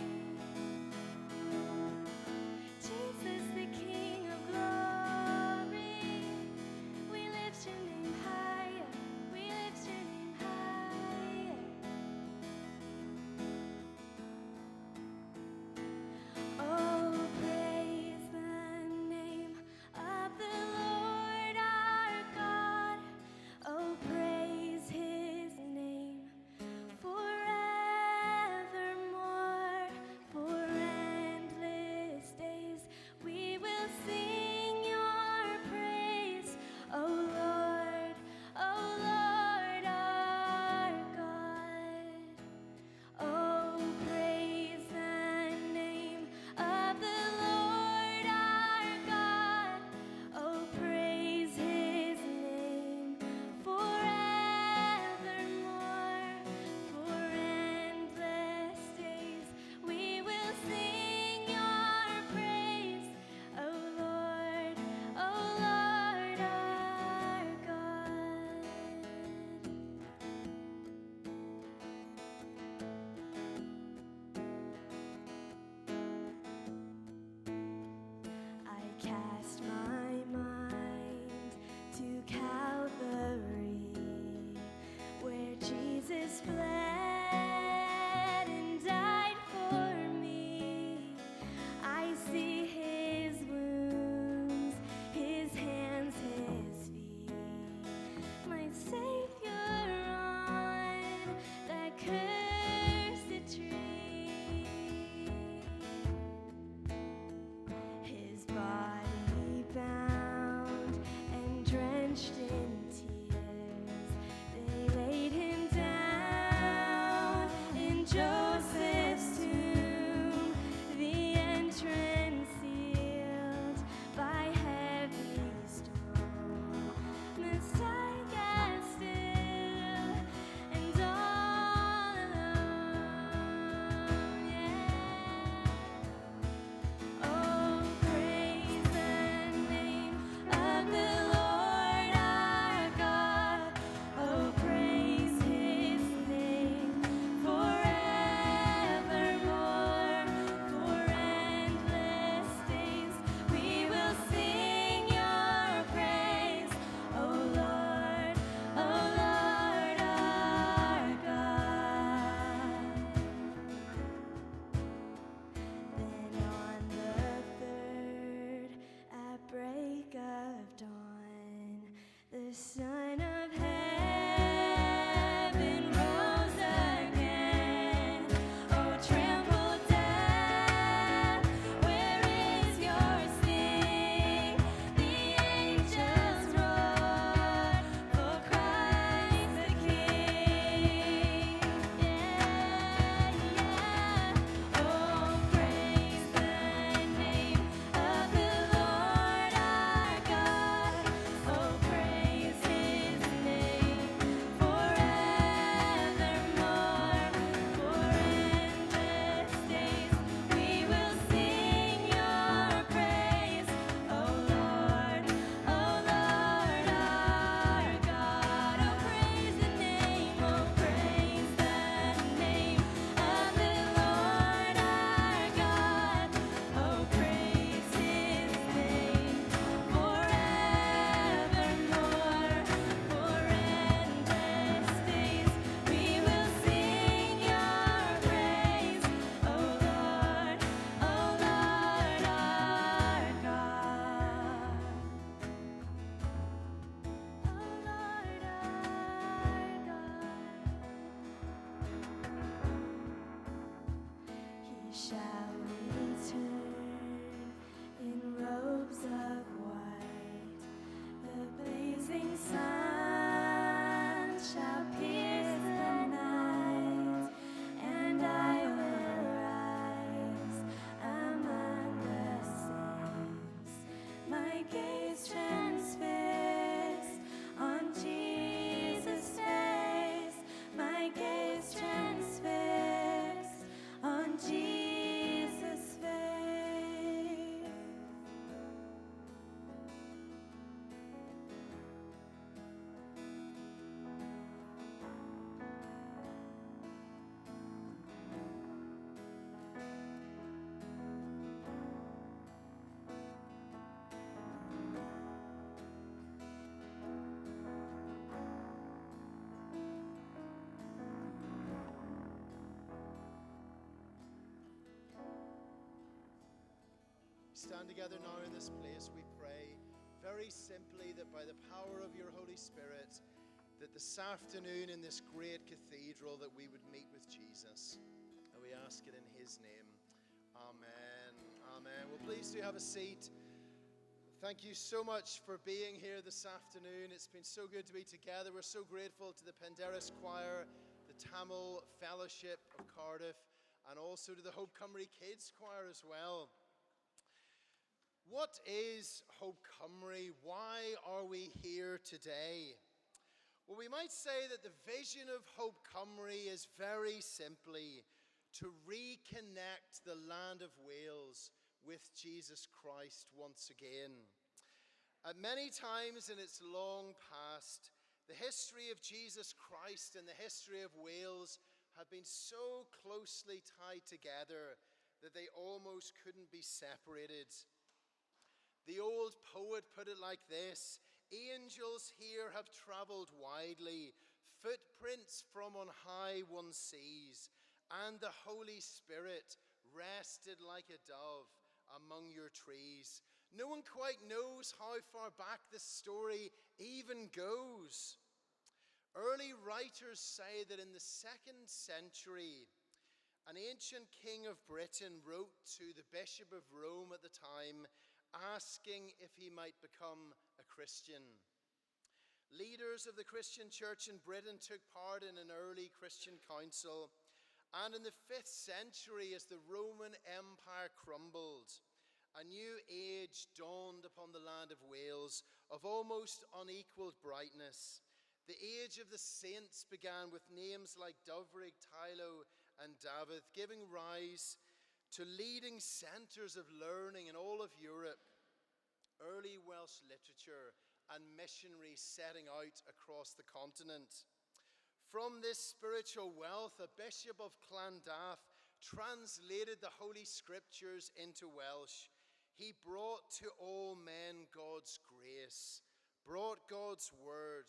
Jesus the King of glory. We lift your name higher. We lift your name higher. Oh, praise the name of the Lord our God. Oh, praise his name forevermore. For endless days we will sing your praise. Oh, Lord our God. Oh, praise the name of the Lord our God. Oh, praise his name forevermore. For endless days we will sing your praise. Oh, Lord our God. I cast my mind to Calvary, where Jesus bled and died for me. I see his wounds, his hands, his feet, my Savior on that cursed tree. His body bound and drenched in tears, they laid him down in Joseph's tomb, the entrance sealed by heavy stone. Messiah still and all alone, yeah. Oh, praise the name of the Lord our God. Oh, praise his name forevermore. For endless days we will sing your praise. Oh, Lord our God. Then on the third, at break of dawn, the Son of Heaven rose again. Oh, tremble death, where is your sting? The angels roar for Christ the King. Yeah, yeah. Oh, praise the name of the Lord our God. Oh, praise his name forevermore. For endless days we will sing your praise. Oh, Lord our God. Oh, praise the name, oh, praise the name of the Lord our God. Oh, praise his name forevermore. For endless days we will sing your praise. Oh, Lord our God. Oh, Lord our God. He shall return in robes of white. The blazing sun shall pierce the night, and I will rise among the saints. My gaze transfixed on Jesus' face. My gaze transfixed on Jesus' stand together now in this place, we pray very simply that by the power of your Holy Spirit, that this afternoon in this great cathedral that we would meet with Jesus. And we ask it in his name. Amen. Amen. Well, please do have a seat. Thank you so much for being here this afternoon. It's been so good to be together. We're so grateful to the Penderys Choir, the Tamil Fellowship of Cardiff, and also to the Hope Cymru Kids Choir as well. What is Hope Cymru? Why are we here today? Well, we might say that the vision of Hope Cymru is very simply to reconnect the land of Wales with Jesus Christ once again. At many times in its long past, the history of Jesus Christ and the history of Wales have been so closely tied together that they almost couldn't be separated. The old poet put it like this: angels here have traveled widely, footprints from on high one sees, and the Holy Spirit rested like a dove among your trees. No one quite knows how far back this story even goes. Early writers say that in the 2nd century, an ancient king of Britain wrote to the Bishop of Rome at the time, asking if he might become a Christian. Leaders of the Christian church in Britain took part in an early Christian council, and in the 5th century, as the Roman Empire crumbled, a new age dawned upon the land of Wales of almost unequaled brightness. The age of the saints began with names like Dyfrig, Tylo, and David, giving rise to leading centres of learning in all of Europe, early Welsh literature, and missionaries setting out across the continent. From this spiritual wealth, a bishop of Llandaff translated the Holy Scriptures into Welsh. He brought to all men God's grace, brought God's word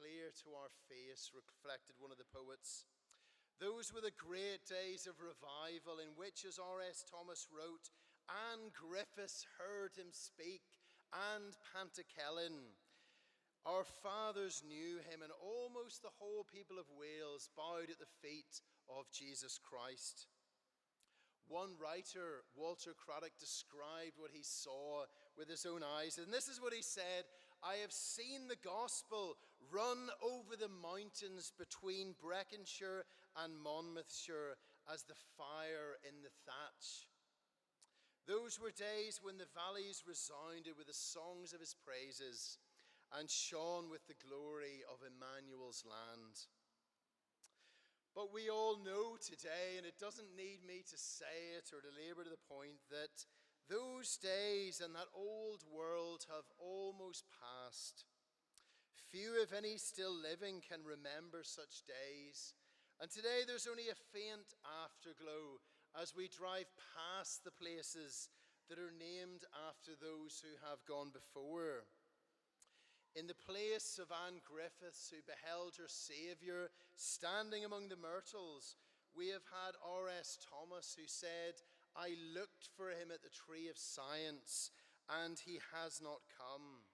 clear to our face, reflected one of the poets. Those were the great days of revival in which, as R.S. Thomas wrote, Anne Griffiths heard him speak, and Pantycelyn. Our fathers knew him, and almost the whole people of Wales bowed at the feet of Jesus Christ. One writer, Walter Craddock, described what he saw with his own eyes, and this is what he said: I have seen the gospel run over the mountains between Breconshire and Monmouthshire as the fire in the thatch. Those were days when the valleys resounded with the songs of his praises and shone with the glory of Emmanuel's land. But we all know today, and it doesn't need me to say it or to labor to the point, that those days and that old world have almost passed. Few, if any, still living can remember such days. And today there's only a faint afterglow as we drive past the places that are named after those who have gone before. In the place of Anne Griffiths, who beheld her Saviour standing among the myrtles, we have had R.S. Thomas, who said, I looked for him at the tree of science, and he has not come.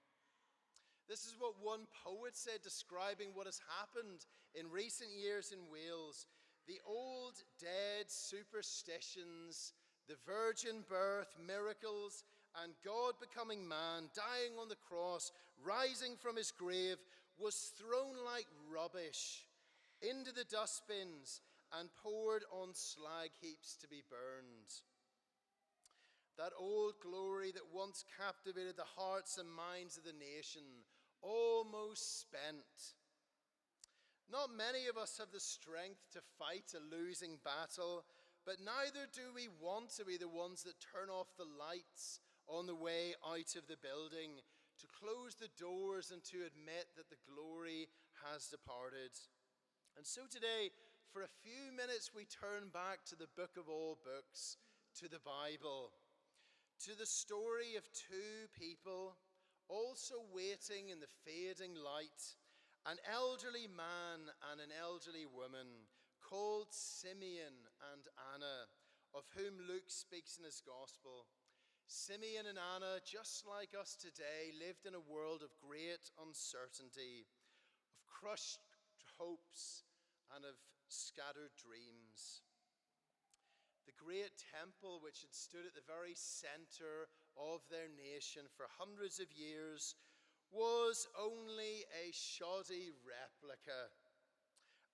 This is what one poet said, describing what has happened in recent years in Wales. The old dead superstitions, the virgin birth, miracles, and God becoming man, dying on the cross, rising from his grave, was thrown like rubbish into the dustbins and poured on slag heaps to be burned. That old glory that once captivated the hearts and minds of the nation, almost spent. Not many of us have the strength to fight a losing battle, but neither do we want to be the ones that turn off the lights on the way out of the building, to close the doors and to admit that the glory has departed. And so today, for a few minutes, we turn back to the book of all books, to the Bible, to the story of two people also waiting in the fading light, an elderly man and an elderly woman called Simeon and Anna, of whom Luke speaks in his gospel. Simeon and Anna, just like us today, lived in a world of great uncertainty, of crushed hopes, and of scattered dreams. The great temple, which had stood at the very center of their nation for hundreds of years, was only a shoddy replica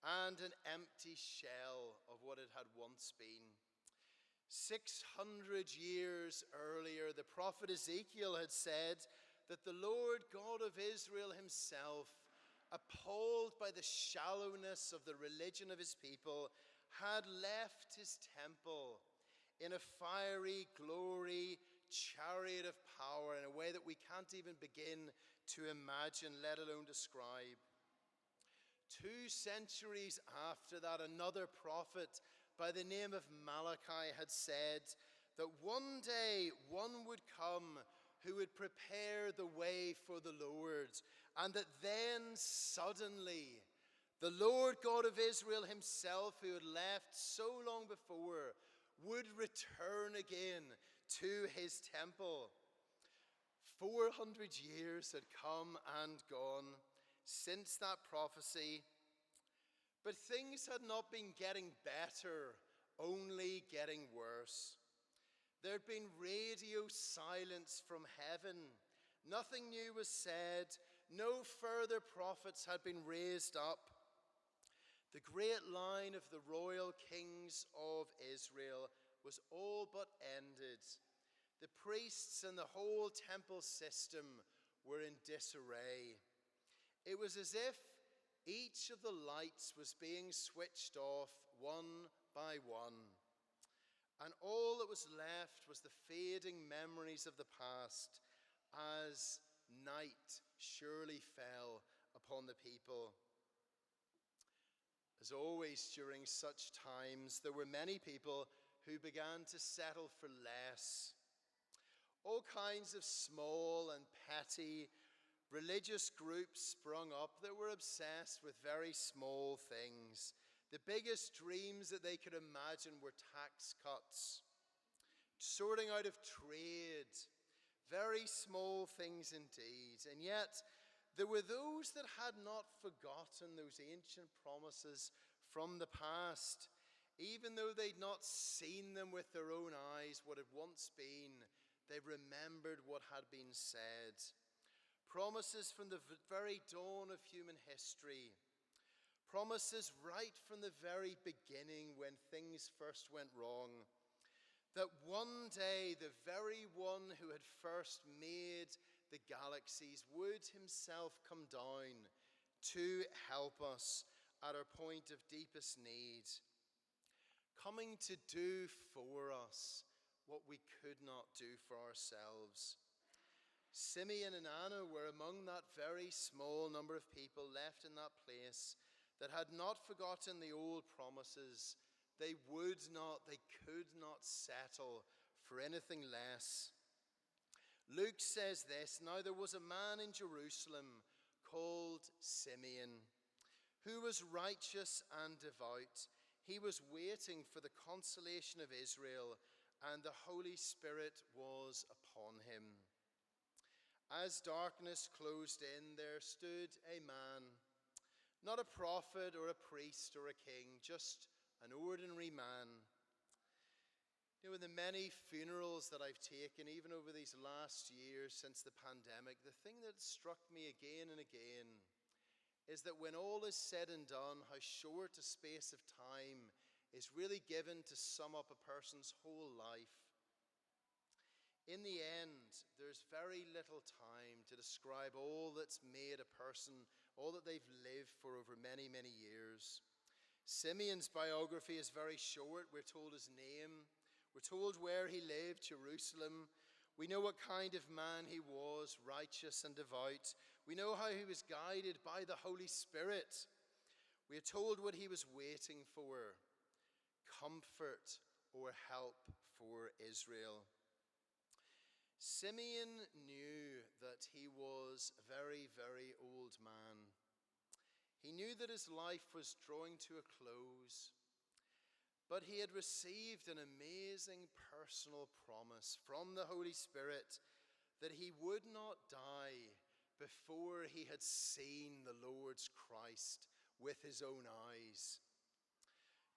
and an empty shell of what it had once been. 600 years earlier, the prophet Ezekiel had said that the Lord God of Israel himself, appalled by the shallowness of the religion of his people, had left his temple in a fiery glory chariot of power in a way that we can't even begin to imagine, let alone describe. 2 centuries after that, another prophet by the name of Malachi had said that one day one would come who would prepare the way for the Lord, and that then suddenly the Lord God of Israel himself, who had left so long before, would return again to his temple. 400 years had come and gone since that prophecy, but things had not been getting better, only getting worse. There had been radio silence from heaven. Nothing new was said. No further prophets had been raised up. The great line of the royal kings of Israel was all but ended. The priests and the whole temple system were in disarray. It was as if each of the lights was being switched off one by one. And all that was left was the fading memories of the past as night surely fell upon the people. As always during such times, there were many people who began to settle for less. All kinds of small and petty religious groups sprung up that were obsessed with very small things. The biggest dreams that they could imagine were tax cuts, sorting out of trade, very small things indeed. And yet, there were those that had not forgotten those ancient promises from the past. Even though they'd not seen them with their own eyes, what had once been, they remembered what had been said. Promises from the very dawn of human history. Promises right from the very beginning when things first went wrong. That one day the very one who had first made the galaxies would himself come down to help us at our point of deepest need. Coming to do for us what we could not do for ourselves. Simeon and Anna were among that very small number of people left in that place that had not forgotten the old promises. They would not, they could not settle for anything less. Luke says this, "Now there was a man in Jerusalem called Simeon, who was righteous and devout. He was waiting for the consolation of Israel, and the Holy Spirit was upon him. As darkness closed in, there stood a man, not a prophet or a priest or a king, just an ordinary man." You know, in the many funerals that I've taken, even over these last years since the pandemic, the thing that struck me again and again is that when all is said and done, how short a space of time is really given to sum up a person's whole life. In the end, there's very little time to describe all that's made a person, all that they've lived for over many, many years. Simeon's biography is very short. We're told his name. We're told where he lived, Jerusalem. We know what kind of man he was, righteous and devout. We know how he was guided by the Holy Spirit. We are told what he was waiting for, comfort or help for Israel. Simeon knew that he was a very, very old man. He knew that his life was drawing to a close. But he had received an amazing personal promise from the Holy Spirit that he would not die before he had seen the Lord's Christ with his own eyes.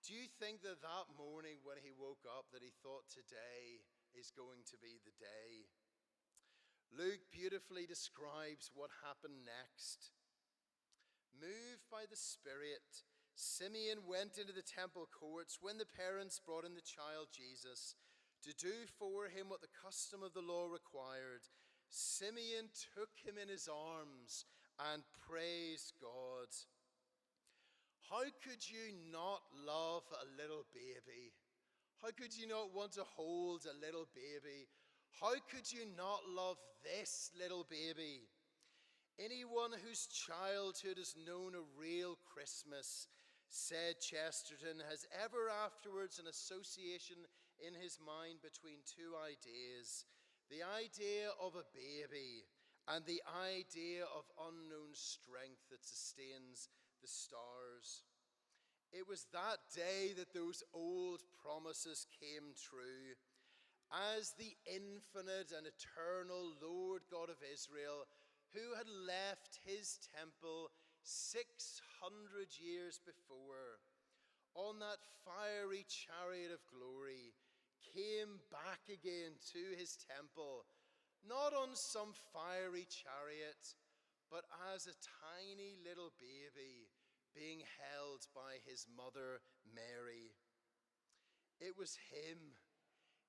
Do you think that that morning when he woke up that he thought today is going to be the day? Luke beautifully describes what happened next. Moved by the Spirit, Simeon went into the temple courts when the parents brought in the child Jesus to do for him what the custom of the law required. Simeon took him in his arms and praised God. How could you not love a little baby? How could you not want to hold a little baby? How could you not love this little baby? Anyone whose childhood has known a real Christmas, said Chesterton, has ever afterwards an association in his mind between two ideas: the idea of a baby and the idea of unknown strength that sustains the stars. It was that day that those old promises came true. As the infinite and eternal Lord God of Israel, who had left his temple 600 years before, on that fiery chariot of glory, came back again to his temple, not on some fiery chariot, but as a tiny little baby being held by his mother Mary. It was him.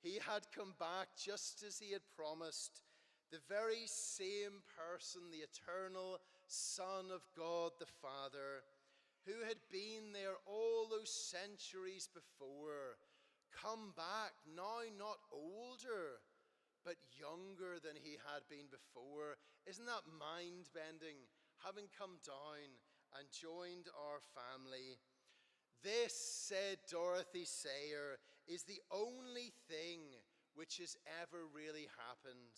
He had come back just as he had promised, the very same person, the eternal Son of God the Father, who had been there all those centuries before, come back now not older, but younger than he had been before. Isn't that mind-bending, having come down and joined our family? This, said Dorothy Sayer, is the only thing which has ever really happened,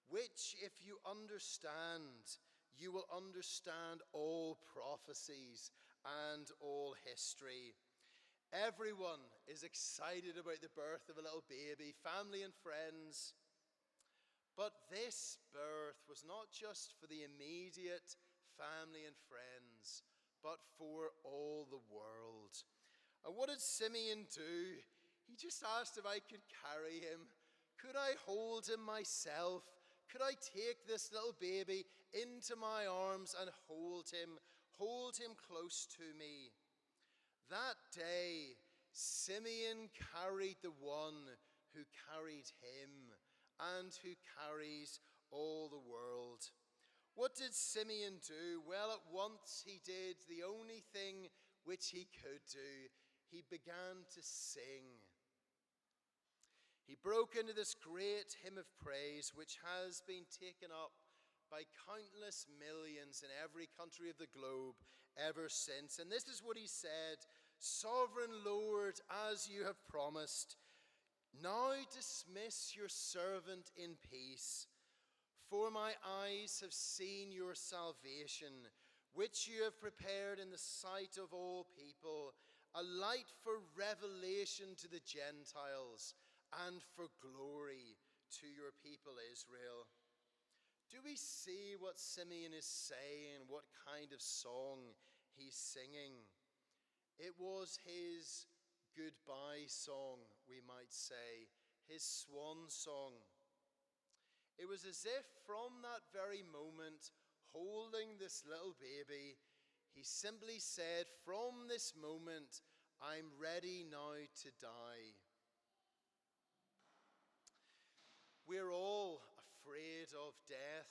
which, if you understand, you will understand all prophecies and all history. Everyone is excited about the birth of a little baby, family and friends. But this birth was not just for the immediate family and friends, but for all the world. And what did Simeon do? He just asked if I could carry him. Could I hold him myself? Could I take this little baby into my arms and hold him close to me? That day, Simeon carried the one who carried him and who carries all the world. What did Simeon do? Well, at once he did the only thing which he could do. He began to sing. He broke into this great hymn of praise, which has been taken up by countless millions in every country of the globe ever since. And this is what he said: "Sovereign Lord, as you have promised, now dismiss your servant in peace. For my eyes have seen your salvation, which you have prepared in the sight of all people, a light for revelation to the Gentiles and for glory to your people Israel." Do we see what Simeon is saying, what kind of song he's singing? It was his goodbye song, we might say, his swan song. It was as if from that very moment, holding this little baby, he simply said, from this moment, I'm ready now to die. We're all afraid of death.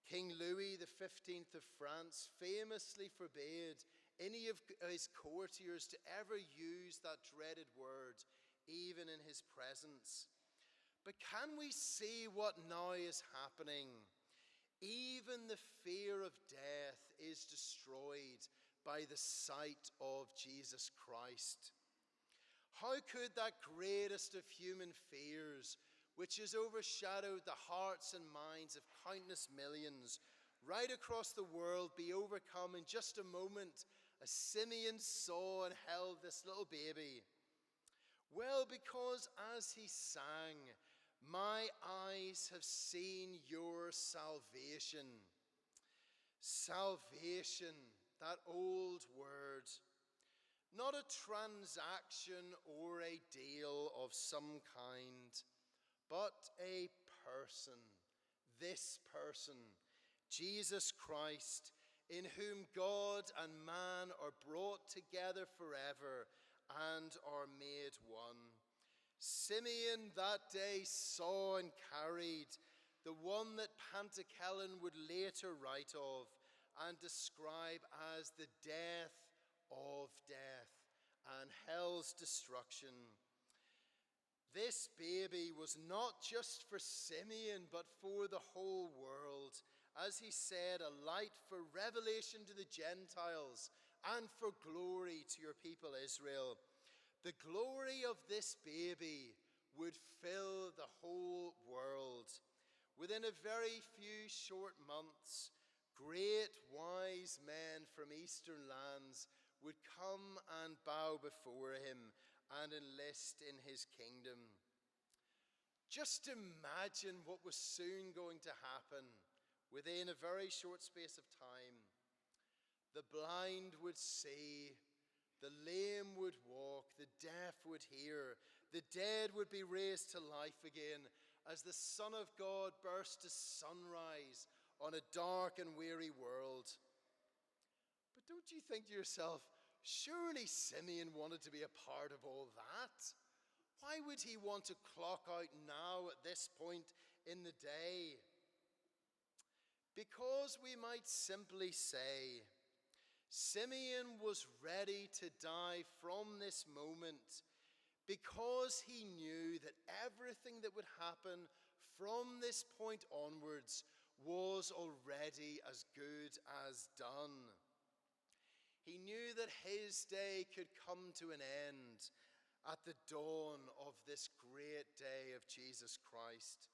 King Louis XV of France famously forbade any of his courtiers to ever use that dreaded word, even in his presence. But can we see what now is happening? Even the fear of death is destroyed by the sight of Jesus Christ. How could that greatest of human fears, which has overshadowed the hearts and minds of countless millions right across the world, be overcome in just a moment as Simeon saw and held this little baby? Well, because as he sang, my eyes have seen your salvation. Salvation, that old word. Not a transaction or a deal of some kind, but a person. This person, Jesus Christ, in whom God and man are brought together forever and are made one. Simeon that day saw and carried the one that Pantakellan would later write of and describe as the death of death and hell's destruction. This baby was not just for Simeon, but for the whole world. As he said, a light for revelation to the Gentiles and for glory to your people Israel. The glory of this baby would fill the whole world. Within a very few short months, great wise men from eastern lands would come and bow before him and enlist in his kingdom. Just imagine what was soon going to happen within a very short space of time. The blind would see, the lame would walk, the deaf would hear, the dead would be raised to life again as the Son of God burst to sunrise on a dark and weary world. But don't you think to yourself, surely Simeon wanted to be a part of all that? Why would he want to clock out now at this point in the day? Because we might simply say, Simeon was ready to die from this moment because he knew that everything that would happen from this point onwards was already as good as done. He knew that his day could come to an end at the dawn of this great day of Jesus Christ.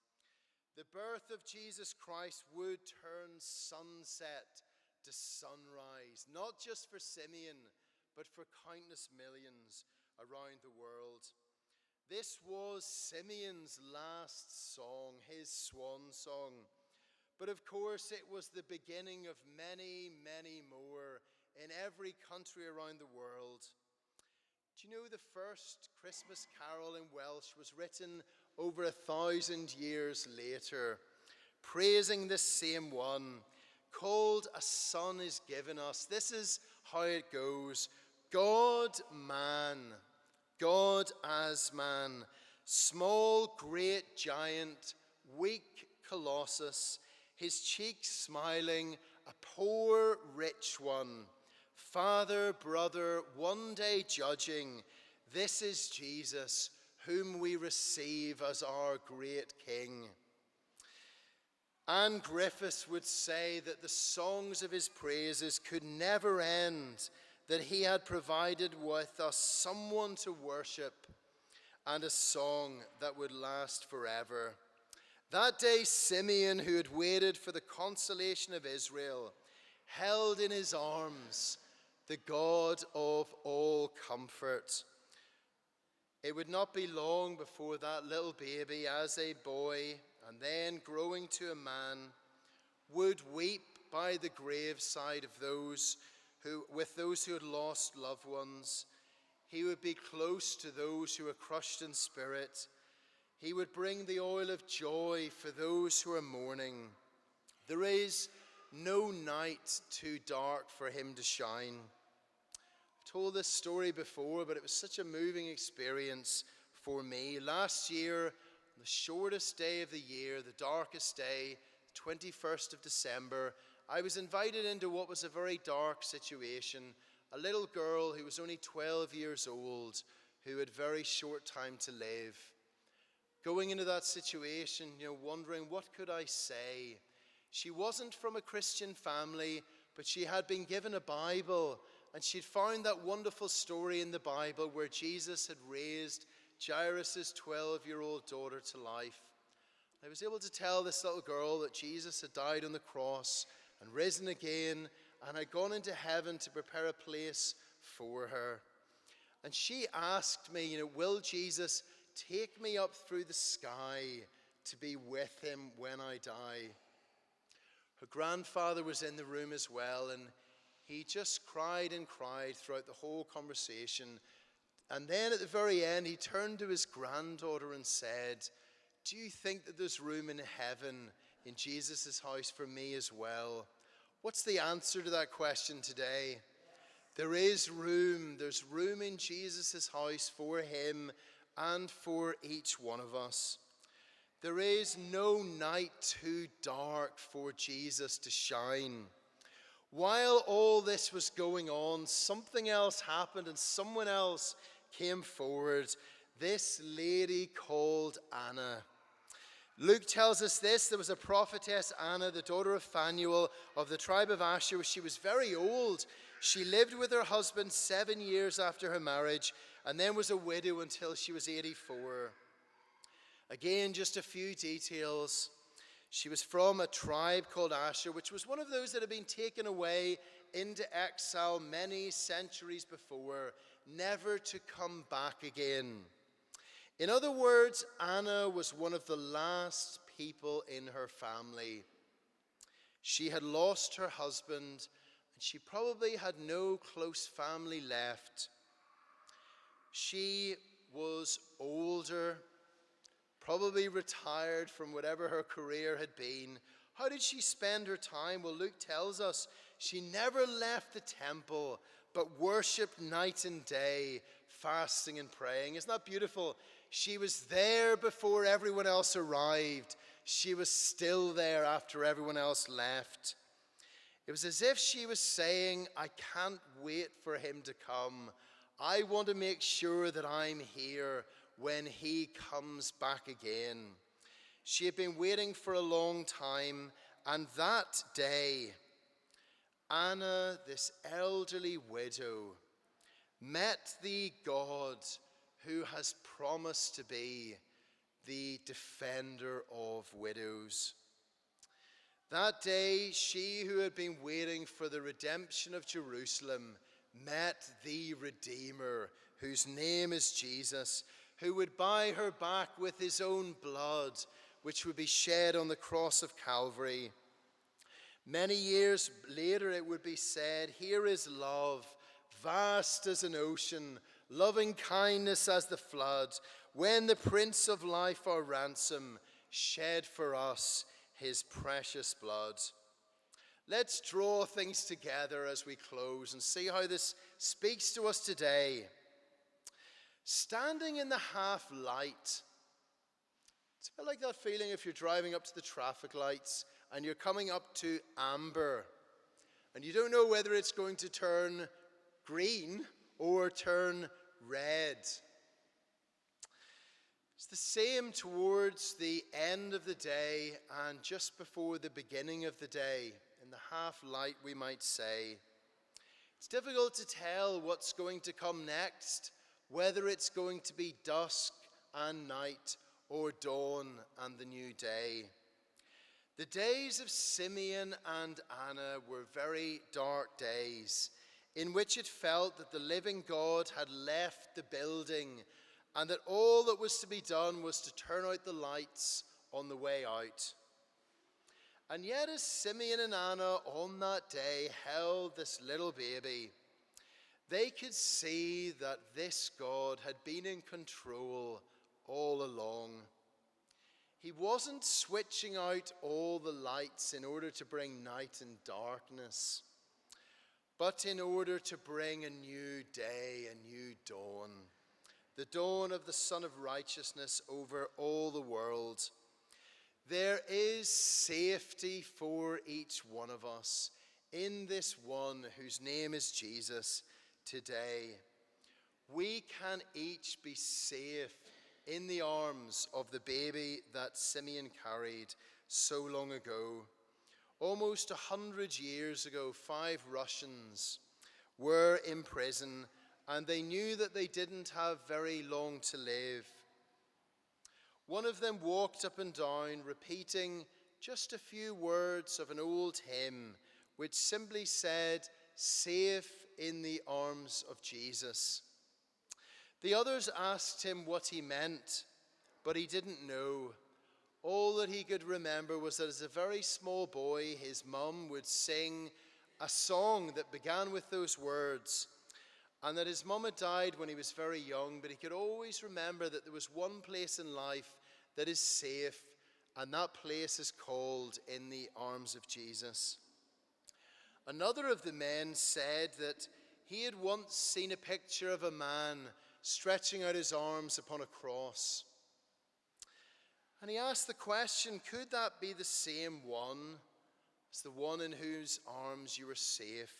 The birth of Jesus Christ would turn sunset to sunrise, not just for Simeon, but for countless millions around the world. This was Simeon's last song, his swan song. But of course, it was the beginning of many, many more in every country around the world. Do you know the first Christmas carol in Welsh was written over 1,000 years later, praising this same one, called A Son is Given Us. This is how it goes. God as man, small great giant, weak colossus, his cheeks smiling, a poor rich one, father, brother, one day judging, this is Jesus, whom we receive as our great King. Anne Griffiths would say that the songs of his praises could never end, that he had provided with us someone to worship and a song that would last forever. That day, Simeon, who had waited for the consolation of Israel, held in his arms the God of all comfort. It would not be long before that little baby, as a boy and then growing to a man, would weep by the graveside of those who had lost loved ones. He would be close to those who are crushed in spirit. He would bring the oil of joy for those who are mourning. There is no night too dark for him to shine. I've told this story before, but it was such a moving experience for me. Last year, the shortest day of the year, the darkest day, 21st of December, I was invited into what was a very dark situation. A little girl who was only 12 years old, who had very short time to live. Going into that situation, wondering what could I say? She wasn't from a Christian family, but she had been given a Bible, and she'd found that wonderful story in the Bible where Jesus had raised Jairus' 12-year-old daughter to life. I was able to tell this little girl that Jesus had died on the cross and risen again and had gone into heaven to prepare a place for her. And she asked me, will Jesus take me up through the sky to be with him when I die? Her grandfather was in the room as well, and he just cried and cried throughout the whole conversation. And then at the very end, he turned to his granddaughter and said, do you think that there's room in heaven in Jesus' house for me as well? What's the answer to that question today? There is room. There's room in Jesus' house for him and for each one of us. There is no night too dark for Jesus to shine. While all this was going on, something else happened and someone else came forward. This lady called Anna. Luke tells us this: there was a prophetess, Anna, the daughter of Phanuel of the tribe of Asher. She was very old. She lived with her husband 7 years after her marriage and then was a widow until she was 84. Again, just a few details. She was from a tribe called Asher, which was one of those that had been taken away into exile many centuries before, never to come back again. In other words, Anna was one of the last people in her family. She had lost her husband, and she probably had no close family left. She was older, probably retired from whatever her career had been. How did she spend her time? Well, Luke tells us she never left the temple, but worshiped night and day, fasting and praying. Isn't that beautiful? She was there before everyone else arrived. She was still there after everyone else left. It was as if she was saying, I can't wait for him to come. I want to make sure that I'm here when he comes back again. She had been waiting for a long time, and that day, Anna, this elderly widow, met the God who has promised to be the defender of widows. That day, she who had been waiting for the redemption of Jerusalem met the Redeemer, whose name is Jesus, who would buy her back with his own blood, which would be shed on the cross of Calvary. Many years later, it would be said, here is love, vast as an ocean, loving kindness as the flood, when the Prince of Life, our ransom, shed for us his precious blood. Let's draw things together as we close and see how this speaks to us today. Standing in the half light. It's a bit like that feeling if you're driving up to the traffic lights and you're coming up to amber and you don't know whether it's going to turn green or turn red. It's the same towards the end of the day and just before the beginning of the day, in the half light, we might say. It's difficult to tell what's going to come next, whether it's going to be dusk and night or dawn and the new day. The days of Simeon and Anna were very dark days, in which it felt that the living God had left the building and that all that was to be done was to turn out the lights on the way out. And yet as Simeon and Anna on that day held this little baby, they could see that this God had been in control all along. He wasn't switching out all the lights in order to bring night and darkness, but in order to bring a new day, a new dawn, the dawn of the Son of Righteousness over all the world. There is safety for each one of us in this one whose name is Jesus today. We can each be safe in the arms of the baby that Simeon carried so long ago. Almost 100 years ago, 5 Russians were in prison, and they knew that they didn't have very long to live. One of them walked up and down, repeating just a few words of an old hymn, which simply said, "Safe in the arms of Jesus." The others asked him what he meant, but he didn't know. All that he could remember was that as a very small boy, his mum would sing a song that began with those words, and that his mum had died when he was very young, but he could always remember that there was one place in life that is safe, and that place is called in the arms of Jesus. Another of the men said that he had once seen a picture of a man stretching out his arms upon a cross. And he asked the question, could that be the same one as the one in whose arms you were safe?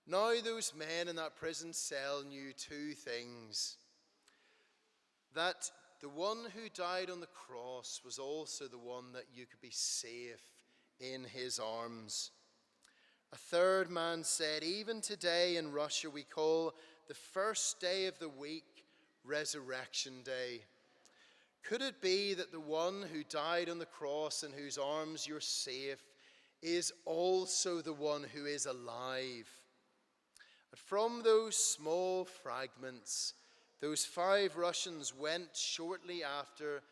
Now those men in that prison cell knew two things. That the one who died on the cross was also the one that you could be safe in his arms. A third man said, even today in Russia we call the first day of the week Resurrection Day. Could it be that the one who died on the cross in whose arms you're safe is also the one who is alive? And from those small fragments, those 5 Russians went shortly after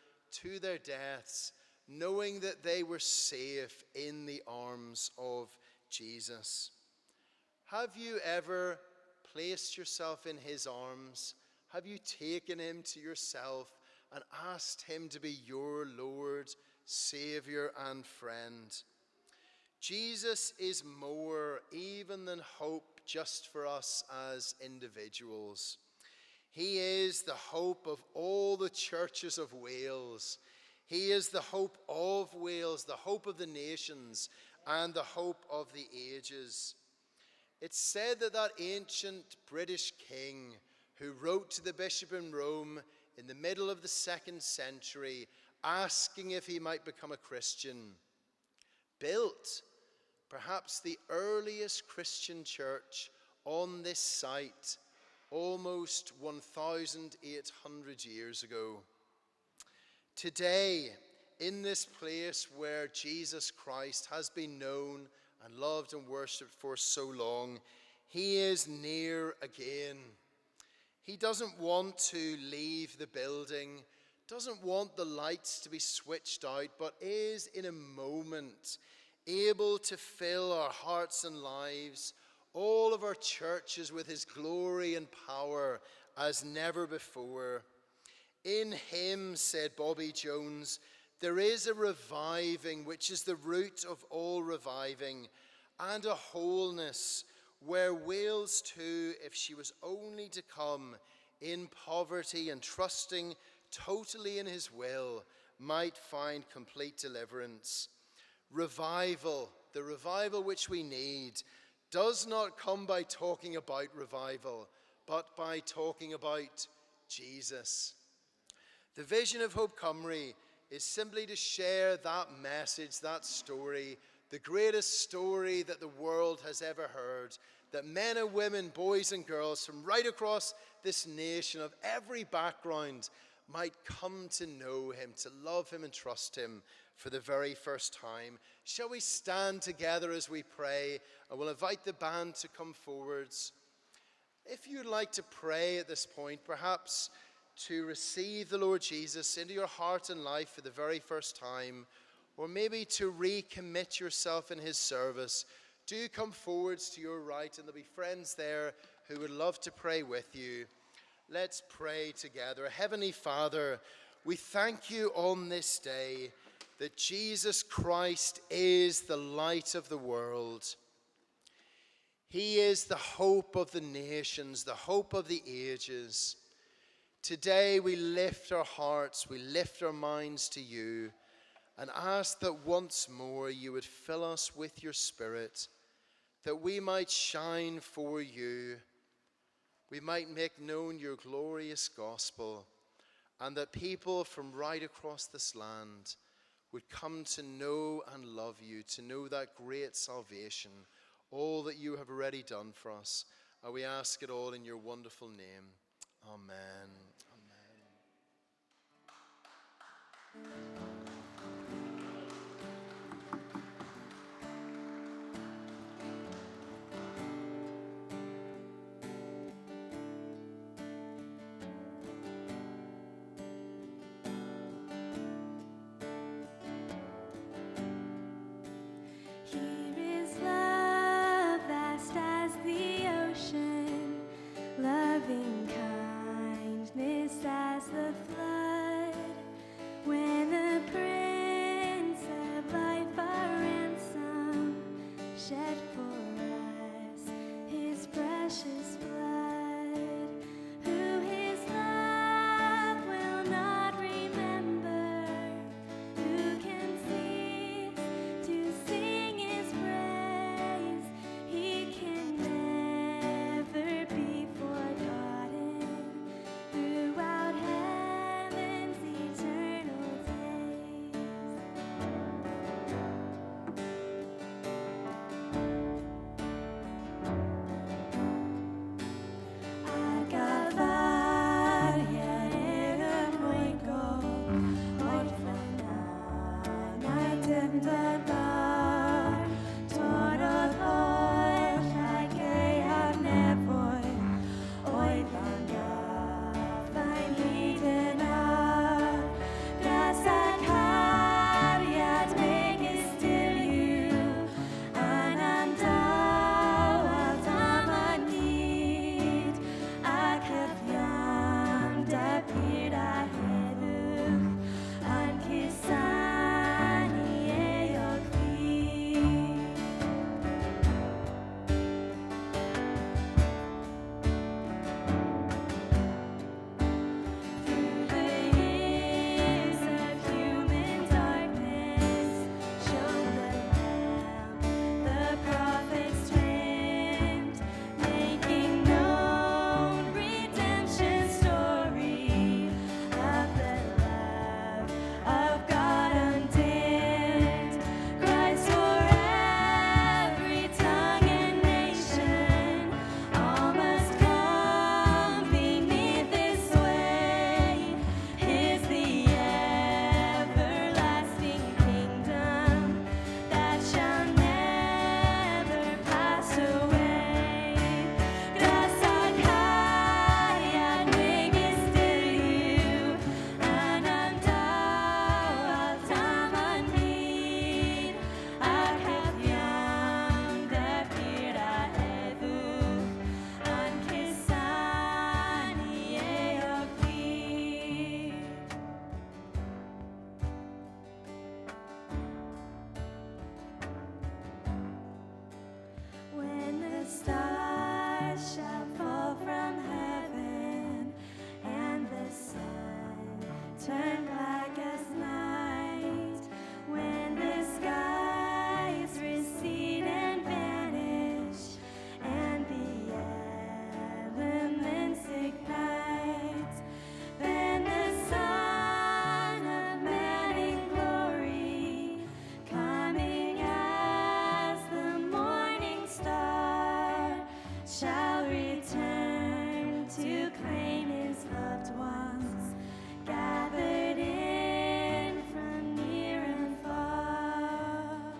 to their deaths, knowing that they were safe in the arms of Jesus. Have you ever placed yourself in his arms? Have you taken him to yourself and asked him to be your Lord, Savior, and friend? Jesus is more even than hope just for us as individuals. He is the hope of all the churches of Wales. He is the hope of Wales, the hope of the nations, and the hope of the ages. It's said that that ancient British king who wrote to the bishop in Rome in the middle of the 2nd century, asking if he might become a Christian, built perhaps the earliest Christian church on this site almost 1,800 years ago. Today, in this place where Jesus Christ has been known and loved and worshipped for so long, he is near again. He doesn't want to leave the building, doesn't want the lights to be switched out, but is in a moment able to fill our hearts and lives, all of our churches, with his glory and power as never before. In him, said Bobby Jones, there is a reviving which is the root of all reviving, and a wholeness where Wales too, if she was only to come in poverty and trusting totally in his will, might find complete deliverance. Revival, the revival which we need, does not come by talking about revival, but by talking about Jesus. The vision of Hope Cymru is simply to share that message, that story, the greatest story that the world has ever heard, that men and women, boys and girls from right across this nation of every background might come to know him, to love him and trust him for the very first time. Shall we stand together as we pray? I will invite the band to come forwards. If you'd like to pray at this point, perhaps to receive the Lord Jesus into your heart and life for the very first time, or maybe to recommit yourself in his service, do come forwards to your right, and there'll be friends there who would love to pray with you. Let's pray together. Heavenly Father, we thank you on this day that Jesus Christ is the light of the world. He is the hope of the nations, the hope of the ages. Today we lift our hearts, we lift our minds to you, and ask that once more you would fill us with your Spirit, that we might shine for you, we might make known your glorious gospel, and that people from right across this land would come to know and love you, to know that great salvation, all that you have already done for us. And we ask it all in your wonderful name. Amen. turn black as night. When the skies recede and vanish, and the elements ignite, then the Son of Man in glory, coming as the morning star, shall return to claim his loved ones, gathered in from near and far.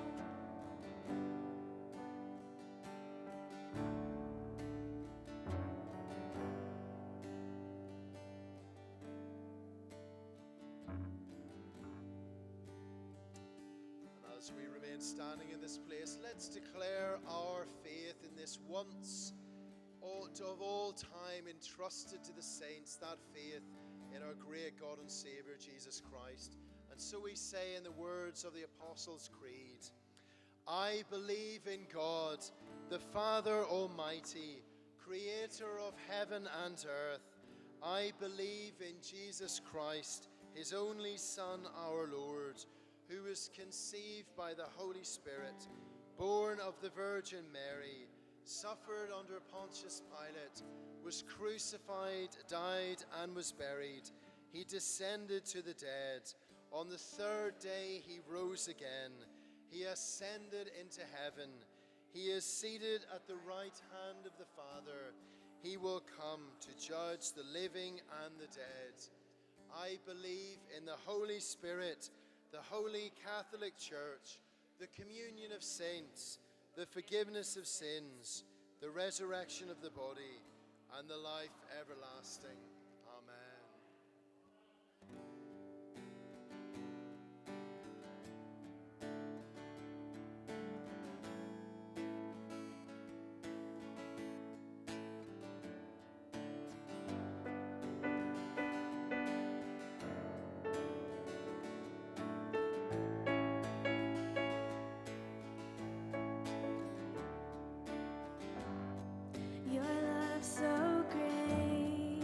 And as we remain standing in this place, let's declare our faith in this once of all time entrusted to the saints, that faith in our great God and Savior Jesus Christ. And so we say in the words of the Apostles' Creed, I believe in God, the Father Almighty, creator of heaven and earth. I believe in Jesus Christ, his only Son, our Lord, who was conceived by the Holy Spirit, born of the Virgin Mary, suffered under Pontius Pilate, was crucified, died, and was buried. He descended to the dead. On the third day he rose again. He ascended into heaven. He is seated at the right hand of the Father. He will come to judge the living and the dead. I believe in the Holy Spirit, the Holy Catholic Church, the communion of saints, the forgiveness of sins, the resurrection of the body, and the life everlasting. Amen. Your love so great,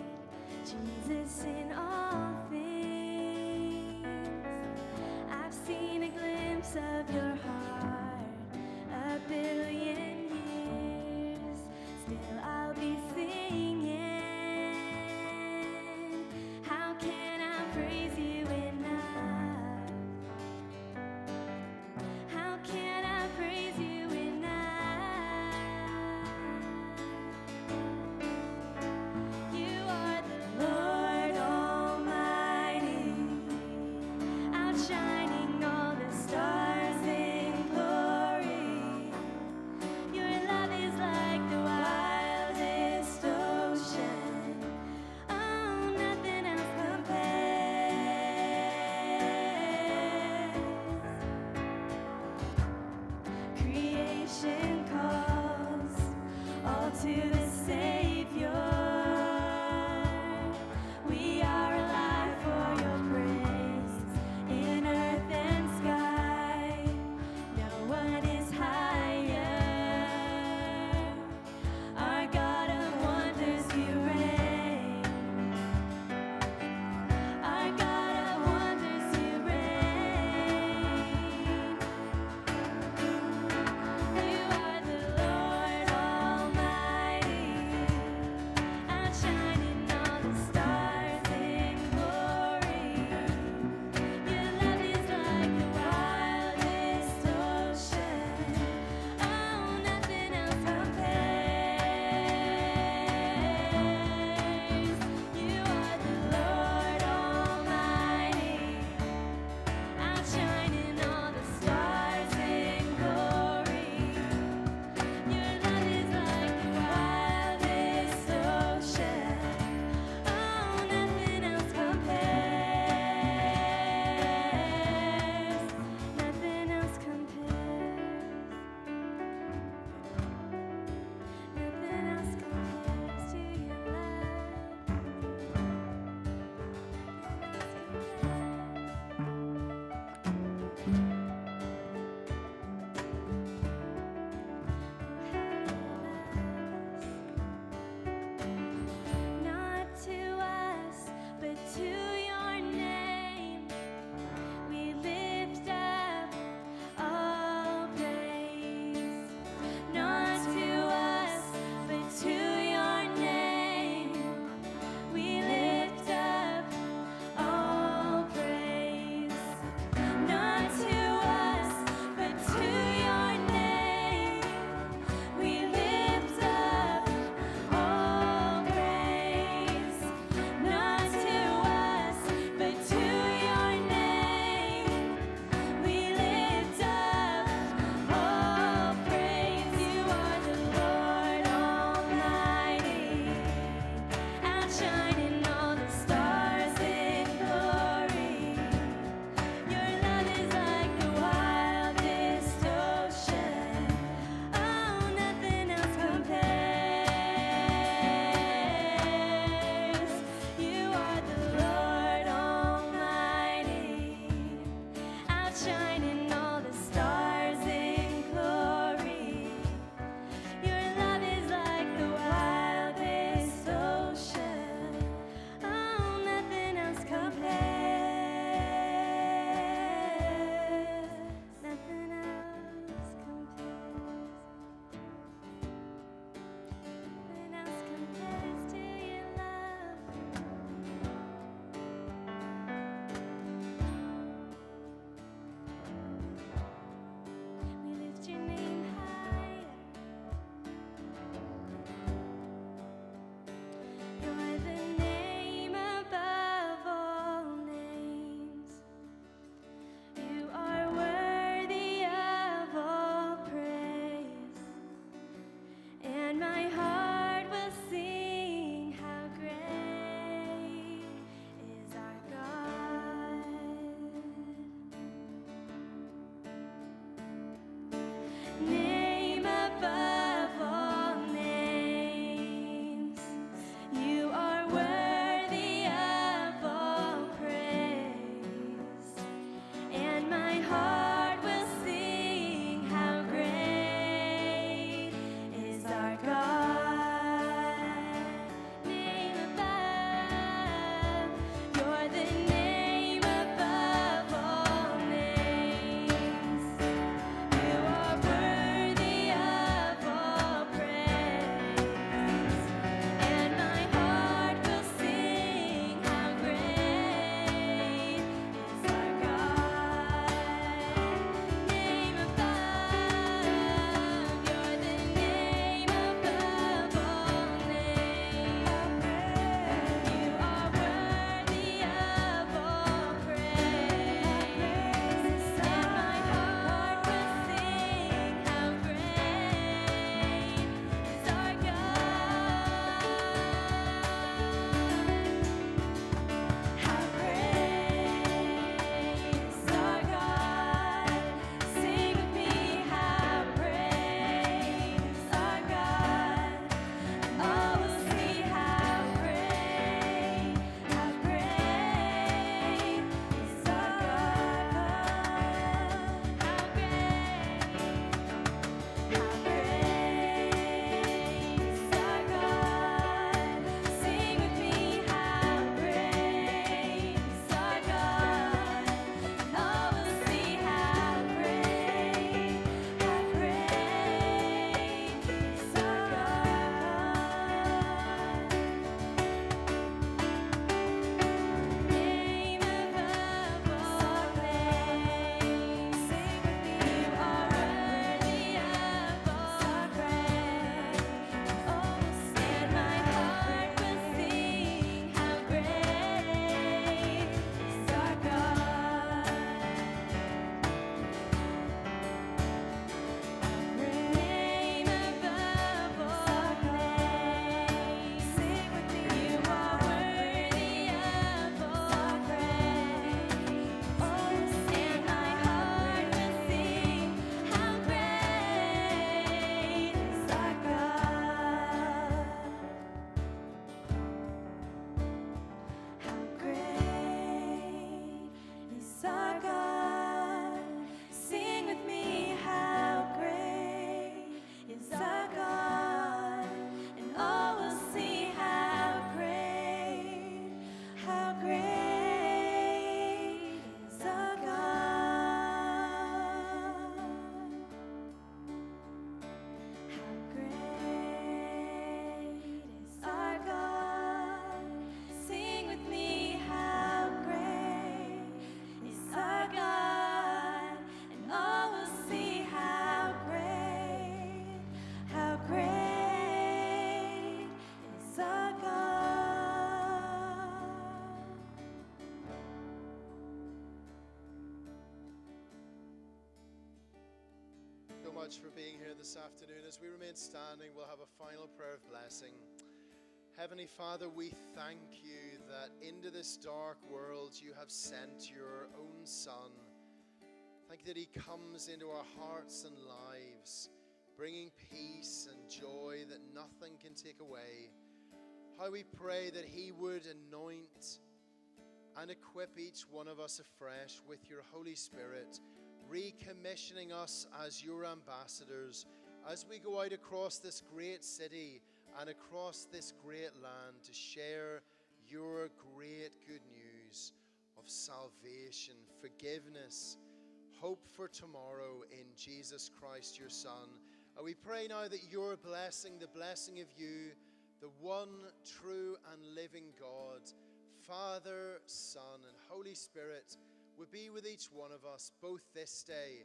much for being here this afternoon. As we remain standing, we'll have a final prayer of blessing. Heavenly Father, we thank you that into this dark world you have sent your own Son. Thank you that he comes into our hearts and lives, bringing peace and joy that nothing can take away. How we pray that he would anoint and equip each one of us afresh with your Holy Spirit, recommissioning us as your ambassadors as we go out across this great city and across this great land to share your great good news of salvation, forgiveness, hope for tomorrow in Jesus Christ, your Son. And we pray now that your blessing, the blessing of you, the one true and living God, Father, Son, and Holy Spirit, would be with each one of us, both this day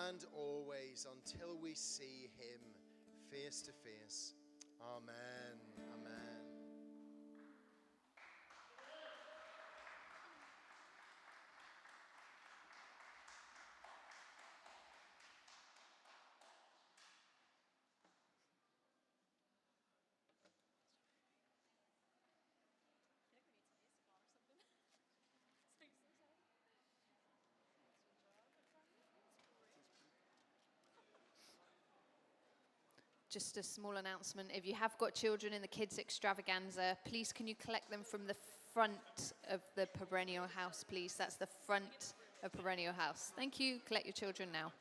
and always, until we see him face to face. Amen. Amen. Just a small announcement. If you have got children in the kids extravaganza, please can you collect them from the front of the Perennial House, please? That's the front of Perennial House. Thank you. Collect your children now.